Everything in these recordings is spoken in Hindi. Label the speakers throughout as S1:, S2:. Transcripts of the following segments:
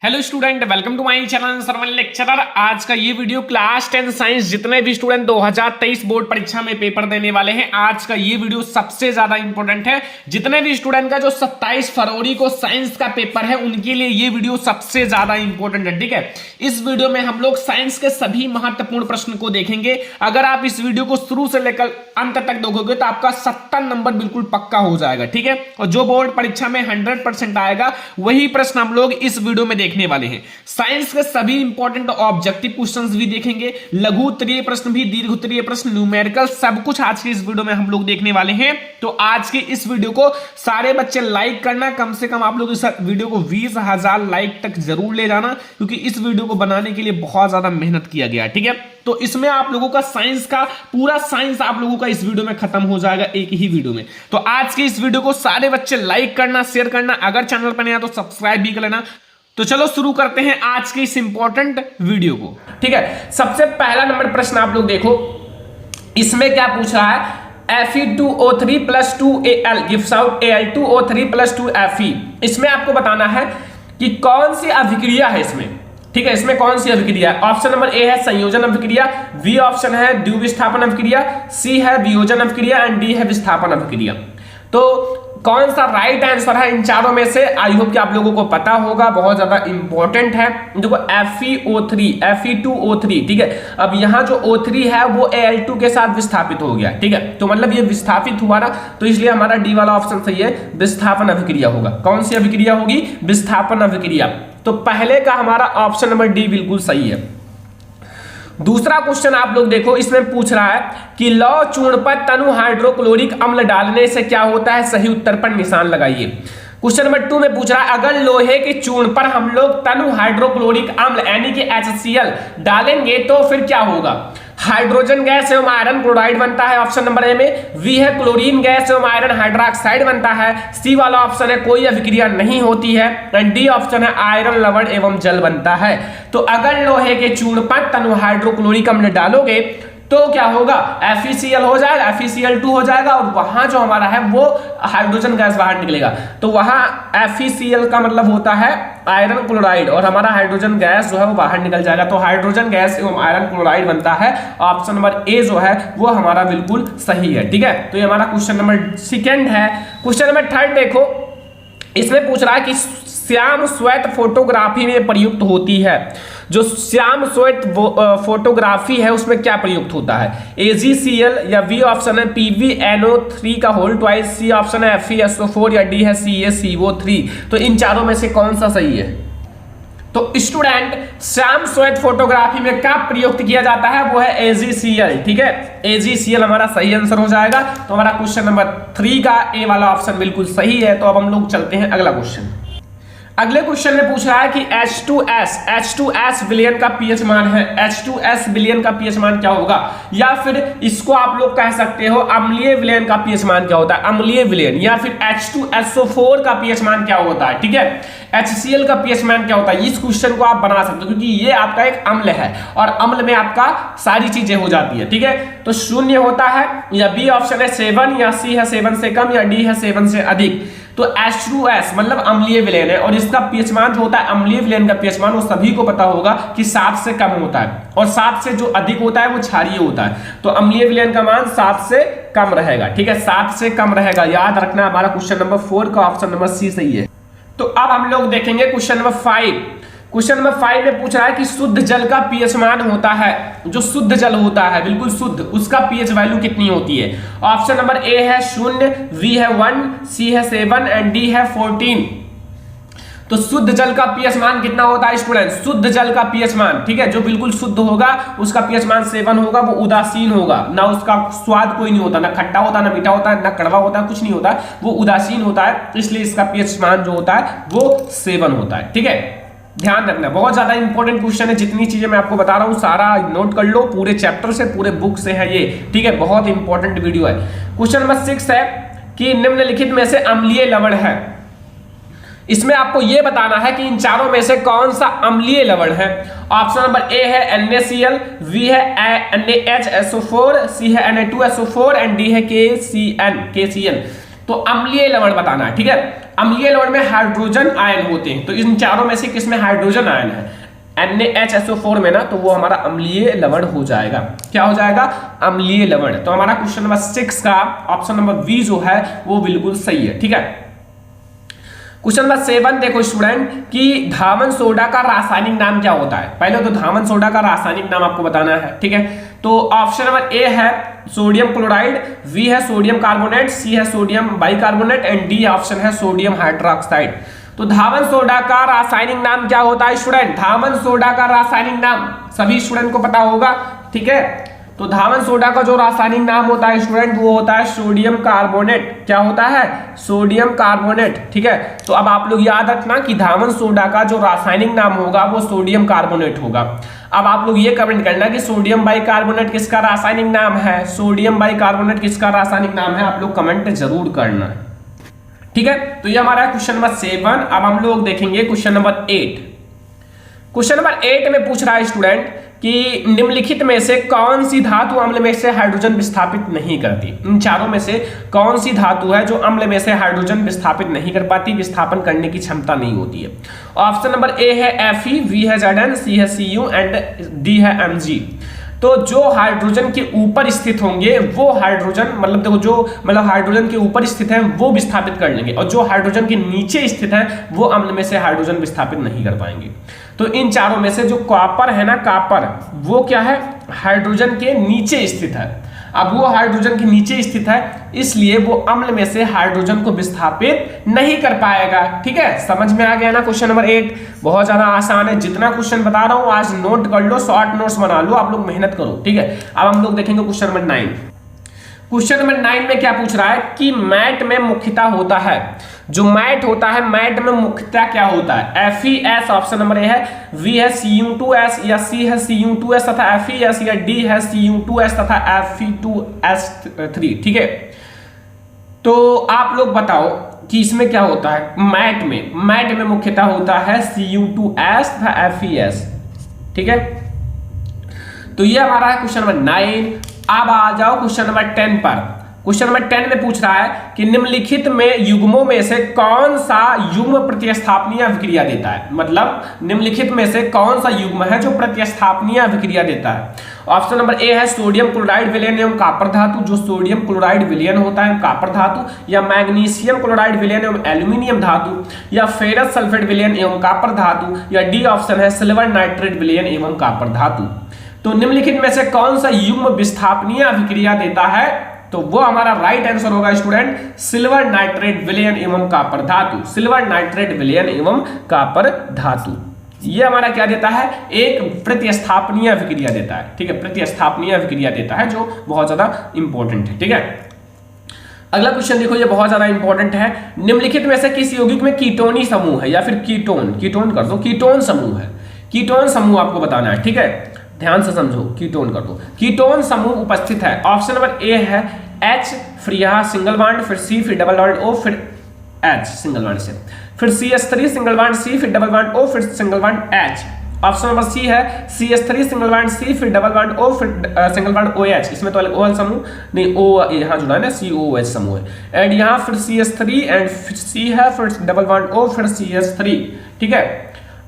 S1: Hello student, welcome to my channel Sarwan lecturer. आज का ये वीडियो क्लास 10 साइंस जितने भी स्टूडेंट 2023 बोर्ड परीक्षा में पेपर देने वाले हैं, आज का ये वीडियो सबसे ज्यादा इंपॉर्टेंट है। जितने भी स्टूडेंट का जो 27 फरवरी को साइंस का पेपर है उनके लिए ये वीडियो सबसे ज्यादा इंपॉर्टेंट है। ठीक है, इस वीडियो में हम लोग साइंस के सभी महत्वपूर्ण प्रश्न को देखेंगे। अगर आप इस वीडियो को शुरू से लेकर अंत तक देखोगे तो आपका 70 नंबर बिल्कुल पक्का हो जाएगा। ठीक है, और जो बोर्ड परीक्षा में 100% आएगा वही प्रश्न हम लोग इस वीडियो में देखने वाले हैं। साइंस के सभी इंपॉर्टेंट ऑब्जेक्टिव क्वेश्चंस भी देखेंगे, लघु उत्तरीय प्रश्न भी, दीर्घ उत्तरीय प्रश्न, न्यूमेरिकल, सब कुछ आज की इस वीडियो में हम लोग देखने वाले हैं। तो आज की इस वीडियो को सारे बच्चे लाइक करना, कम से कम आप लोग इस वीडियो को 20,000 लाइक तक जरूर ले जाना, क्योंकि इस वीडियो को बनाने के लिए बहुत ज्यादा मेहनत किया गया। ठीक है, तो इसमें आप लोगों का साइंस का पूरा साइंस आप लोगों का इस वीडियो में खत्म हो जाएगा एक ही वीडियो में। तो आज के इस वीडियो को सारे बच्चे लाइक करना, शेयर करना, अगर चैनल पर नया तो सब्सक्राइब भी कर लेना। तो चलो शुरू करते हैं आज के इस इंपॉर्टेंट वीडियो को। ठीक है, सबसे पहला नंबर प्रश्न आप लोग देखो, इसमें क्या पूछ रहा है, Fe2O3 + 2Al gives out Al2O3 + 2Fe। इसमें आपको बताना है कि कौन सी अभिक्रिया है इसमें। ठीक है, इसमें कौन सी अभिक्रिया है। ऑप्शन नंबर ए है संयोजन अभिक्रिया, बी ऑप्शन है द्विविस्थापन अभिक्रिया, सी है वियोजन अभिक्रिया एंड डी है विस्थापन अभिक्रिया। तो कौन सा राइट आंसर है इन चारों में से, आई होप कि आप लोगों को पता होगा, बहुत ज्यादा इंपॉर्टेंट है। देखो FeO3 Fe2O3, ठीक है, अब यहाँ जो O3 है वो Al2 के साथ विस्थापित हो गया। ठीक है, तो मतलब ये विस्थापित हुआ ना, तो इसलिए हमारा डी वाला ऑप्शन सही है, विस्थापन अभिक्रिया होगा। कौन सी अभिक्रिया होगी, विस्थापन अभिक्रिया। तो पहले का हमारा ऑप्शन नंबर डी बिल्कुल सही है। दूसरा क्वेश्चन आप लोग देखो, इसमें पूछ रहा है कि लौह चूर्ण पर तनु हाइड्रोक्लोरिक अम्ल डालने से क्या होता है, सही उत्तर पर निशान लगाइए। क्वेश्चन नंबर 2 में पूछ रहा है, अगर लोहे के चूर्ण पर हम लोग तनु हाइड्रोक्लोरिक अम्ल यानी कि HCl डालेंगे तो फिर क्या होगा। हाइड्रोजन गैस एवं आयरन क्लोराइड बनता है, ऑप्शन नंबर ए में। वी है क्लोरीन गैस एवं आयरन हाइड्रोक्साइड बनता है। सी वाला ऑप्शन है कोई अभिक्रिया नहीं होती है। एंड डी ऑप्शन है आयरन लवण एवं जल बनता है। तो अगर लोहे के चूर्ण पर तनु हाइड्रोक्लोरिक अम्ल डालोगे तो क्या होगा, FeCl हो जाएगा, FeCl2 हो जाएगा, और वहां जो हमारा है वो हाइड्रोजन गैस बाहर निकलेगा। तो वहां FeCl का मतलब होता है आयरन क्लोराइड, और हमारा हाइड्रोजन गैस जो है वो बाहर निकल जाएगा। तो हाइड्रोजन गैस एवं आयरन क्लोराइड बनता है। ऑप्शन नंबर ए जो है वो हमारा बिल्कुल सही है। ठीक है, तो ये हमारा क्वेश्चन नंबर सेकेंड है। क्वेश्चन नंबर थर्ड देखो, इसमें पूछ रहा है कि श्याम श्वेत फोटोग्राफी में प्रयुक्त होती है। जो श्याम श्वेत फोटोग्राफी है उसमें क्या प्रयुक्त होता है, AgCl या बी ऑप्शन है PbNO3 का होल ट्वाइस, सी ऑप्शन है FeSO4 या डी है CaCO3। तो इन चारों में से कौन सा सही है। तो स्टूडेंट, श्याम श्वेत फोटोग्राफी में क्या प्रयुक्त किया जाता है, वो है AgCl। ठीक है, AgCl हमारा सही आंसर हो जाएगा। तो हमारा क्वेश्चन नंबर 3 का ए वाला ऑप्शन बिल्कुल सही है। तो अब हम लोग चलते हैं अगला क्वेश्चन। अगले क्वेश्चन में पूछ रहा है कि H2S विलयन का pH मान है। H2S विलयन का pH मान क्या होगा, या फिर इसको आप लोग कह सकते हो अम्लीय विलयन का pH मान क्या होता है, अम्लीय विलयन, या फिर H2SO4 का pH मान क्या होता है। ठीक है, HCl का pH मान क्या होता है। इस क्वेश्चन को आप बना सकते हो, क्योंकि ये आपका एक अम्ल है और अम्ल में आपका सारी चीजें हो जाती है। ठीक है, तो 0 होता है, या बी ऑप्शन है 7, या सी है 7 से कम, या डी है 7 से अधिक। तो H2S मतलब अम्लीय विलयन है, और इसका pH मान जो होता है, अम्लीय विलयन का pH मान वो सभी को पता होगा कि 7 से कम होता है, और 7 से जो अधिक होता है वो क्षारीय होता है। तो अम्लीय विलयन का मान 7 से कम रहेगा। ठीक है, 7 से कम रहेगा, याद रखना। हमारा क्वेश्चन नंबर 4 का ऑप्शन नंबर सी सही है। तो अब हम लोग देखेंगे क्वेश्चन नंबर 5। क्वेश्चन नंबर 5 में पूछ रहा है कि शुद्ध जल का pH मान होता है, जो शुद्ध जल होता है बिल्कुल शुद्ध, उसका pH वैल्यू कितनी होती है। ऑप्शन नंबर ए है 0, बी है 1, सी है 7 एंड डी है 14। तो शुद्ध जल का pH मान कितना होता है स्टूडेंट, शुद्ध जल का pH मान, ठीक है, जो बिल्कुल शुद्ध होगा उसका pH मान 7 होगा। वो उदासीन होगा, ना उसका स्वाद कोई नहीं होता, ना खट्टा होता, ना मीठा होता है, ना कड़वा होता है, कुछ नहीं होता, वो उदासीन होता है, इसलिए इसका pH मान जो होता है वो 7 होता है। ठीक है, ध्यान रखना, बहुत ज्यादा इंपॉर्टेंट क्वेश्चन है। जितनी चीजें मैं आपको बता रहा हूं सारा नोट कर लो, पूरे चैप्टर से, पूरे बुक से है ये। ठीक है, बहुत इंपॉर्टेंट वीडियो है। क्वेश्चन नंबर 6 है कि निम्नलिखित में से अम्लीय लवण है। इसमें आपको यह बताना है कि इन चारों में से कौन सा अम्लीय लवण है। ऑप्शन नंबर ए है NaCl, बी है NaHSO4, सी है Na2SO4 एंड डी है KCN। तो अम्लीय लवण बताना है। ठीक है, अम्लीय लवण में हाइड्रोजन आयन होते हैं, तो इन चारों में से किसमें हाइड्रोजन आयन है, NaHSO4 में ना, तो वो हमारा अम्लीय लवण हो जाएगा। क्या हो जाएगा, अम्लीय लवण। तो हमारा क्वेश्चन नंबर 6 का ऑप्शन नंबर बी जो है वो बिल्कुल सही है। ठीक है, क्वेश्चन नंबर 7 देखो स्टूडेंट कि धामन सोडा का रासायनिक नाम क्या होता है। पहले तो धामन सोडा का रासायनिक नाम आपको बताना है। ठीक है, तो ऑप्शन नंबर ए है सोडियम क्लोराइड, बी है सोडियम कार्बोनेट, सी है sodium bicarbonate and D option है सोडियम हाइड्रोक्साइड। तो धामन सोडा का रासायनिक नाम क्या होता है स्टूडेंट, धामन सोडा का रासायनिक नाम सभी स्टूडेंट को पता होगा। ठीक है, तो धामन सोडा का जो रासायनिक नाम होता है स्टूडेंट वो होता है सोडियम कार्बोनेट। क्या होता है, सोडियम कार्बोनेट। ठीक है, तो अब आप लोग याद रखना कि धामन सोडा का जो रासायनिक नाम होगा वो सोडियम कार्बोनेट होगा। अब आप लोग ये कमेंट करना कि सोडियम बाइकार्बोनेट किसका रासायनिक नाम है, सोडियम बाइकार्बोनेट किसका रासायनिक नाम है, आप लोग कमेंट जरूर करना। ठीक है, तो ये हमारा क्वेश्चन नंबर 7। अब हम लोग देखेंगे क्वेश्चन नंबर 8। क्वेश्चन नंबर 8 में पूछ रहा है स्टूडेंट कि निम्नलिखित में से कौन सी धातु अम्ल में से हाइड्रोजन विस्थापित नहीं करती। इन चारों में से कौन सी धातु है जो अम्ल में से हाइड्रोजन विस्थापित नहीं कर पाती, विस्थापन करने की क्षमता नहीं होती है। ऑप्शन नंबर ए है Fe, बी है Zn, सी है Cu एंड डी है Mg। तो जो हाइड्रोजन के ऊपर स्थित होंगे वो हाइड्रोजन मतलब देखो जो मतलब हाइड्रोजन के ऊपर स्थित है वो विस्थापित कर लेंगे, और जो हाइड्रोजन के नीचे स्थित है वो अम्ल में से हाइड्रोजन विस्थापित नहीं कर पाएंगे। तो इन चारों में से जो कॉपर है ना, कॉपर वो क्या है, हाइड्रोजन के नीचे स्थित है। अब वो हाइड्रोजन के नीचे स्थित है इसलिए वो अम्ल में से हाइड्रोजन को विस्थापित नहीं कर पाएगा। ठीक है, समझ में आ गया ना। क्वेश्चन नंबर 8 बहुत ज्यादा आसान है, जितना क्वेश्चन बता रहा हूं आज नोट कर लो, शॉर्ट नोट्स बना लो, आप लोग मेहनत करो। ठीक है, अब हम लोग देखेंगे क्वेश्चन नंबर 9। क्वेश्चन नंबर 9 में क्या पूछ रहा है कि मैट में मुख्यतः होता है, जो मैट होता है मैट में मुख्यतः क्या होता है, FeS ऑप्शन नंबर ए है, V है Cu2S या C है Cu2S तथा FeS या D है Cu2S तथा Fe2S3। ठीक है, तो आप लोग बताओ कि इसमें क्या होता है, मैट में मुख्यतः होता है Cu2S तथा FeS। ठीक है, तो ये हमारा है क्वेश्चन नंबर 9। अब आ जाओ क्वेश्चन नंबर 10 पर। क्वेश्चन नंबर 10 में पूछ रहा है कि निम्नलिखित में युग्मों में से कौन सा युग्म प्रतिस्थापनीय अभिक्रिया देता है, मतलब निम्नलिखित में से कौन सा युग्म है जो प्रतिस्थापनीय अभिक्रिया देता है। ऑप्शन नंबर ए है सोडियम क्लोराइड विलयन एवं कॉपर धातु, जो सोडियम क्लोराइड विलयन होता है कॉपर धातु, या मैग्नीशियम क्लोराइड विलयन एवं एल्यूमिनियम धातु, या फेरस सल्फेट विलयन एवं कॉपर धातु, या डी ऑप्शन है सिल्वर नाइट्रेट विलयन एवं कॉपर धातु। तो निम्नलिखित में से कौन सा युग्म विस्थापनीय अभिक्रिया देता है, तो वो हमारा राइट आंसर होगा स्टूडेंट सिल्वर नाइट्रेट विलयन एवं कॉपर धातु, सिल्वर नाइट्रेट विलयन एवं कॉपर धातु। ये हमारा क्या देता है, एक प्रतिस्थापनीय अभिक्रिया देता है। ठीक है, प्रतिस्थापनीय अभिक्रिया देता है जो बहुत ज्यादा इंपॉर्टेंट है। ठीक है, अगला क्वेश्चन देखो, ये बहुत ज्यादा इंपॉर्टेंट है। निम्नलिखित में से किस यौगिक में कीटोनी समूह है या फिर कीटोन कर दो, कीटोन समूह है, कीटोन समूह आपको बताना है। ठीक है, ध्यान से समझो, कीटोन कर दो, कीटोन समूह उपस्थित है। ऑप्शन नंबर ए है H, फिर यहाँ सिंगल बॉन्ड, फिर C, फिर डबल बॉन्ड O, फिर H सिंगल बॉन्ड से, फिर CH3 सिंगल बॉन्ड C, फिर डबल बॉन्ड O, फिर single bond H। Option number C है CH3 सिंगल बॉन्ड C, फिर डबल बॉन्ड O, फिर सिंगल बॉन्ड OH। इसमें तो अलग OH समूह नहीं, O यहाँ जुड़ा है ना, COOH समूह है। एंड यहाँ फिर CH3 एंड फिर C है, फिर डबल बॉन्ड O, फिर CH3। ठीक है,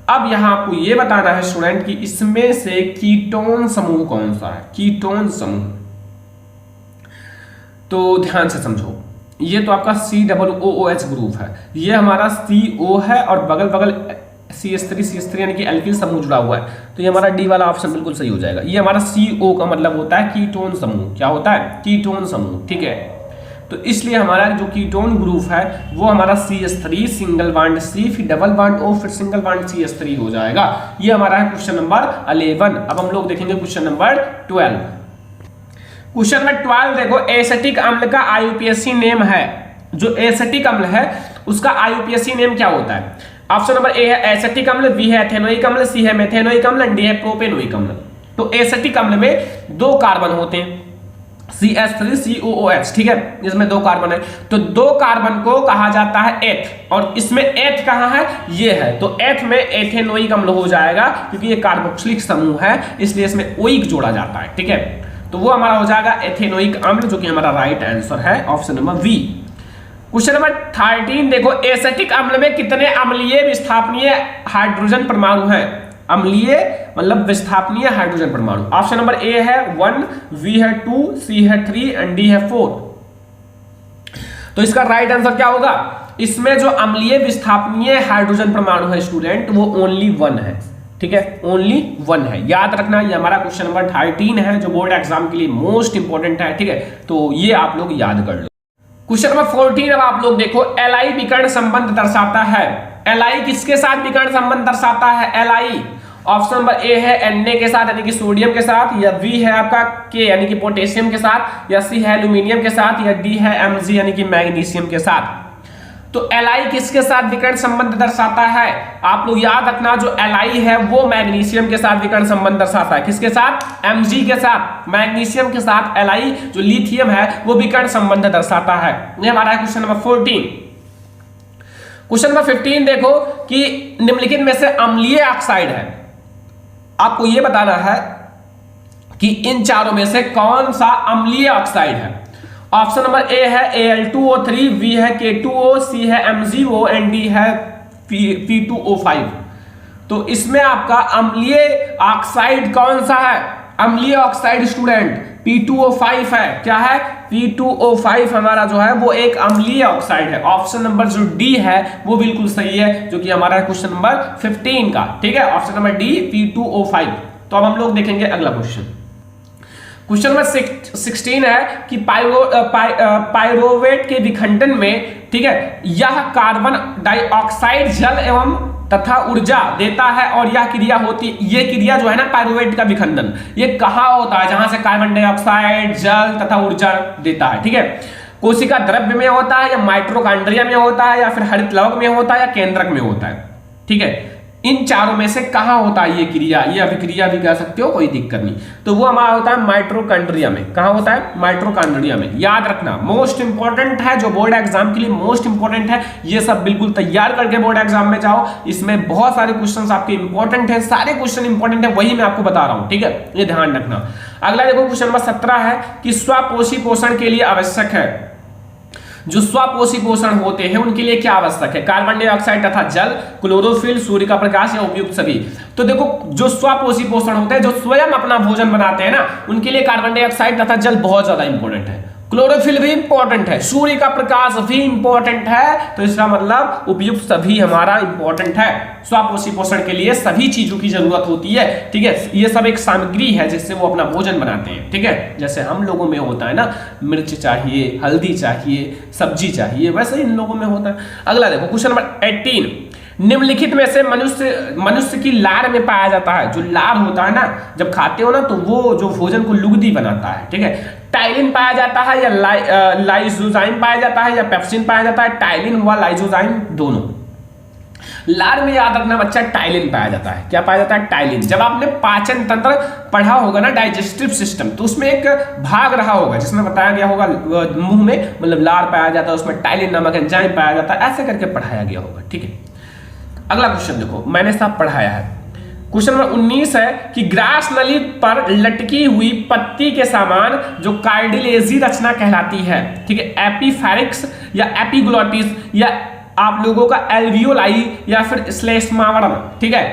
S1: अब यहां आपको यह बताना है स्टूडेंट कि इसमें से कीटोन समूह कौन सा है, कीटोन समूह। तो ध्यान से समझो, ये तो आपका COOH ग्रुप है, ये हमारा CO है और बगल बगल CH3 यानी कि एल्किल समूह जुड़ा हुआ है, तो ये हमारा डी वाला ऑप्शन बिल्कुल सही हो जाएगा। ये हमारा CO का मतलब होता है कीटोन समूह। क्या होता है, कीटोन समूह। ठीक है, तो इसलिए हमारा जो कीटोन ग्रुप है वो हमारा CH3 सिंगल बॉन्ड C, फिर डबल बॉन्ड O, फिर सिंगल बॉन्ड CH3 हो जाएगा। ये हमारा है क्वेश्चन नंबर 11। अब हम लोग देखेंगे क्वेश्चन नंबर 12। क्वेश्चन नंबर 12 देखो, एसिटिक अम्ल का IUPAC नेम है, जो एसिटिक अम्ल है उसका IUPAC नेम क्या होता है। ऑप्शन नंबर ए है एसिटिक अम्ल, बी है एथेनोइक अम्ल, सी है मेथेनोइक अम्ल, डी है प्रोपेनोइक अम्ल। तो एसिटिक अम्ल में 2 कार्बन होते हैं, CH3COOH। ठीक है, इसमें 2 कार्बन है, तो 2 कार्बन को कहा जाता है एथ, और इसमें एथ कहाँ है, ये है, तो एथ में एथेनोइक अम्ल हो जाएगा क्योंकि ये कार्बोक्सिलिक समूह है, इसलिए इसमें ओइक जोड़ा जाता है। ठीक है, तो वो हमारा हो जाएगा एथेनोइक अम्ल, जो कि हमारा राइट आंसर है option number B. Question number 13 देखो, एसिटिक अम्ल में कितने अम्लीय विस्थापनीय हाइड्रोजन परमाणु हैं? अम्लीय मतलब विस्थापनीय हाइड्रोजन परमाणु। ऑप्शन नंबर ए है 1, बी है 2, सी है 3 एंड डी है 4। तो इसका राइट आंसर क्या होगा? इसमें जो अम्लीय विस्थापनीय हाइड्रोजन परमाणु है स्टूडेंट, वो ओनली 1 है। ठीक है, ओनली 1 है। याद रखना, ये हमारा क्वेश्चन नंबर 13 है जो बोर्ड एग्जाम के लिए मोस्ट इंपॉर्टेंट है। ठीक है, तो ये आप लोग याद कर लो। क्वेश्चन नंबर 14 अब आप लोग देखो, एलआई विकर्ण संबंध दर्शाता है। एलआई किसके साथ विकर्ण संबंध दर्शाता है? एलआई ऑप्शन नंबर ए है Na के साथ यानी कि सोडियम के साथ, या बी है आपका K यानी कि पोटेशियम के साथ, या सी है एल्यूमिनियम के साथ, या डी है Mg यानी कि मैग्नीशियम के साथ। तो Li किसके साथ विकर्ण संबंध दर्शाता है? आप लोग याद रखना, जो Li है वो मैग्नीशियम के साथ विकर्ण संबंध दर्शाता है। किसके साथ? Mg के साथ, मैग्नीशियम के साथ Li जो लिथियम है वो विकर्ण संबंध दर्शाता है। ये हमारा है क्वेश्चन नंबर 14। क्वेश्चन नंबर 15 देखो कि निम्नलिखित में से अम्लीय ऑक्साइड है। आपको यह बताना है कि इन चारों में से कौन सा अम्लीय ऑक्साइड है। ऑप्शन नंबर ए है Al2O3, बी है K2O, सी है MgO एंड डी है P2O5। तो इसमें आपका अम्लीय ऑक्साइड कौन सा है? अम्लीय ऑक्साइड स्टूडेंट P2O5 है। क्या है? P2O5 हमारा जो है वो एक अम्लीय ऑक्साइड है। ऑप्शन नंबर जो डी है वो बिल्कुल सही है, जो कि हमारा है क्वेश्चन नंबर 15 का। ठीक है, ऑप्शन नंबर डी P2O5। तो अब हम लोग देखेंगे अगला क्वेश्चन। क्वेश्चन नंबर 16 है कि पायरोवेट के विखंडन में, ठीक है, यह कार्बन डाइऑक्साइड जल एवं तथा ऊर्जा देता है और यह क्रिया होती, ये क्रिया जो है ना पायरोवेट का विखंडन, ये कहाँ होता है? जहां से कार्बन डाइऑक्साइड जल तथा ऊर्जा देता है। ठीक है, कोशिका द्रव्य में होता है, या माइटोकॉन्ड्रिया में होता है, या फिर हरित लवक में होता है, या केंद्रक में होता है। ठीक है, इन चारों में से कहां होता है ये क्रिया? ये अभिक्रिया भी कह सकते हो, कोई दिक्कत नहीं। तो वो हमारा होता है माइटोकॉन्ड्रिया में। कहां होता है? माइटोकॉन्ड्रिया में। याद रखना, मोस्ट इंपॉर्टेंट है, जो बोर्ड एग्जाम के लिए मोस्ट इंपॉर्टेंट है। ये सब बिल्कुल तैयार करके बोर्ड एग्जाम में जाओ। इसमें बहुत सारे क्वेश्चन आपके इंपॉर्टेंट है, सारे क्वेश्चन इंपॉर्टेंट है, वही मैं आपको बता रहा हूं। ठीक है, ये ध्यान रखना। अगला देखो क्वेश्चन नंबर 17 है कि स्वपोषी पोषण के लिए आवश्यक है। जो स्वपोषी पोषण होते हैं उनके लिए क्या आवश्यक है? कार्बन डाइऑक्साइड तथा जल, क्लोरोफिल, सूर्य का प्रकाश, या उपयुक्त सभी। तो देखो, जो स्वपोषी पोषण होते हैं, जो स्वयं अपना भोजन बनाते हैं ना, उनके लिए कार्बन डाइऑक्साइड तथा जल बहुत ज्यादा इंपॉर्टेंट है। क्लोरोफिल भी इंपॉर्टेंट है, सूर्य का प्रकाश भी इंपॉर्टेंट है। तो इसका मतलब उपयुक्त सभी हमारा इंपॉर्टेंट है। स्वपोषी पोषण के लिए सभी चीजों की जरूरत होती है। ठीक है, ये सब एक सामग्री है जिससे वो अपना भोजन बनाते हैं। ठीक है, जैसे हम लोगों में होता है ना, मिर्च चाहिए, हल्दी चाहिए, सब्जी चाहिए, वैसे ही इन लोगों में होता है। अगला देखो क्वेश्चन नंबर 18, निम्नलिखित में से मनुष्य की लार में पाया जाता है। जो लार होता है ना, जब खाते हो ना, तो वो जो भोजन को लुगदी बनाता है। ठीक है, टाइलिन पाया जाता है, या लाइसोजाइम पाया जाता है, या पेप्सिन पाया जाता है। टाइलिन व लाइसोजाइम दोनों। लार में याद रखना बच्चा, टाइलिन पाया जाता है। क्या पाया जाता है? टाइलिन। जब आपने पाचन तंत्र पढ़ा होगा ना, डाइजेस्टिव सिस्टम, तो उसमें एक भाग रहा होगा जिसमें बताया गया होगा मुंह में मतलब लार पाया जाता है, उसमें टाइलिन नामक एंजाइम पाया जाता है, ऐसे करके पढ़ाया गया होगा। ठीक है, अगला क्वेश्चन देखो, मैंने सब पढ़ाया है। क्वेश्चन नंबर 19 है कि ग्रास नली पर लटकी हुई पत्ती के समान जो कार्डिलेजी रचना कहलाती है। ठीक है, एपीफेरिक्स या एपिग्लोटिस, या आप लोगों का एल्वियोलाई, या फिर श्लेष्मावरण। ठीक है,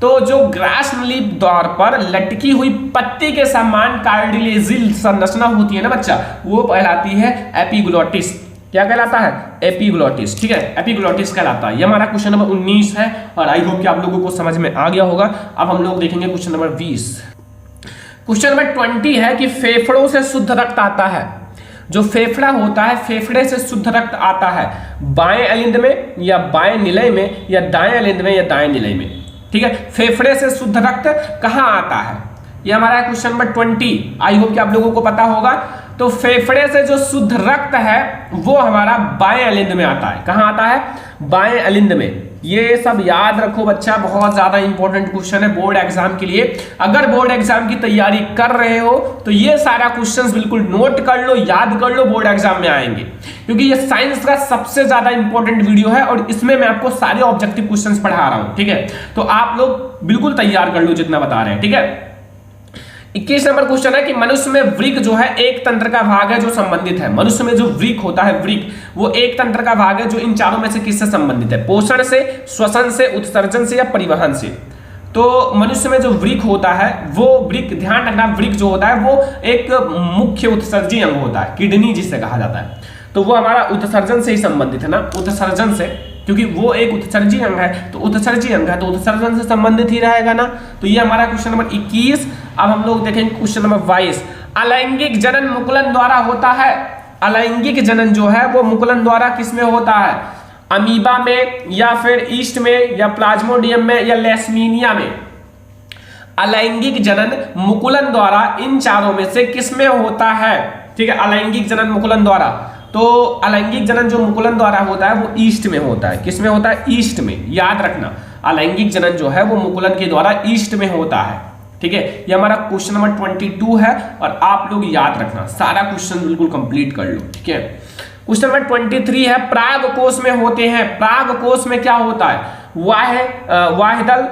S1: तो जो ग्रास नली द्वार पर लटकी हुई पत्ती के समान कार्डिलेजी संरचना होती है ना बच्चा, वो कहलाती है एपिग्लोटिस। क्या कहलाता है? एपिग्लोटिस। ठीक है, एपिग्लोटिस कहलाता है। ये हमारा क्वेश्चन नंबर 19 है और आई होप कि आप लोगों को समझ में आ गया होगा। अब हम लोग देखेंगे क्वेश्चन नंबर 20। क्वेश्चन नंबर 20 है कि फेफड़ों से शुद्ध रक्त आता है। जो फेफड़ा होता है, फेफड़े से शुद्ध रक्त आता है बाएं अलिंद में, या बाएं निलय में, या दाएं अलिंद में, या दाएं निलय में। ठीक है, फेफड़े से शुद्ध रक्त कहाँ आता है? ये हमारा क्वेश्चन नंबर 20। आई होप कि आप लोगों को पता होगा। तो फेफड़े से जो शुद्ध रक्त है वो हमारा बाएं अलिंद में आता है। कहाँ आता है? बाएं अलिंद में। ये सब याद रखो बच्चा, बहुत ज्यादा इंपॉर्टेंट क्वेश्चन है बोर्ड एग्जाम के लिए। अगर बोर्ड एग्जाम की तैयारी कर रहे हो तो ये सारा क्वेश्चंस बिल्कुल नोट कर लो, याद कर लो, बोर्ड एग्जाम में आएंगे। क्योंकि ये साइंस का सबसे ज्यादा इंपॉर्टेंट वीडियो है और इसमें मैं आपको सारे ऑब्जेक्टिव क्वेश्चंस पढ़ा रहा हूं। ठीक है, तो आप लोग बिल्कुल तैयार कर लो जितना बता रहे हैं। ठीक है, 21 नंबर क्वेश्चन है कि मनुष्य में वृक्क जो है एक तंत्र का भाग है जो संबंधित है। मनुष्य में जो वृक्क होता है, वृक्क वो एक तंत्र का भाग है जो इन चारों में से किससे संबंधित है? पोषण से, श्वसन से, उत्सर्जन से या परिवहन से। तो मनुष्य में जो वृक्क होता है वो वृक्क, ध्यान रखना, वृक्क जो होता है वो एक मुख्य उत्सर्जी अंग होता है, किडनी जिसे कहा जाता है। तो वो हमारा उत्सर्जन से ही संबंधित है ना, उत्सर्जन से, क्योंकि वो एक उत्सर्जी अंग है, तो उत्सर्जी अंग है तो उत्सर्जन से संबंधित ही रहेगा ना। तो ये हमारा क्वेश्चन नंबर 21। अब हम लोग देखेंगे क्वेश्चन नंबर 22। अलैंगिक जनन मुकुलन द्वारा होता है। अलैंगिक जनन जो है वो मुकुलन द्वारा किसमें होता है? अमीबा में या फिर ईस्ट में या प्लाज्मोडियम में या लेशमीनिया में। अलैंगिक जनन मुकुलन द्वारा इन चारों में से किसमें होता है? ठीक है, अलैंगिक जनन मुकुलन द्वारा। तो अलैंगिक जनन जो मुकुलन द्वारा होता है वो ईस्ट में होता है। किसमें होता है? ईस्ट में। याद रखना, अलैंगिक जनन जो है वो मुकुलन के द्वारा ईस्ट में होता है। ठीक है, ये हमारा क्वेश्चन नंबर 22 है और आप लोग याद रखना, सारा क्वेश्चन बिल्कुल कंप्लीट कर लो। ठीक है, क्वेश्चन नंबर 23 है प्राग कोश में होते हैं। प्राग कोश में क्या होता है? वाहिदल,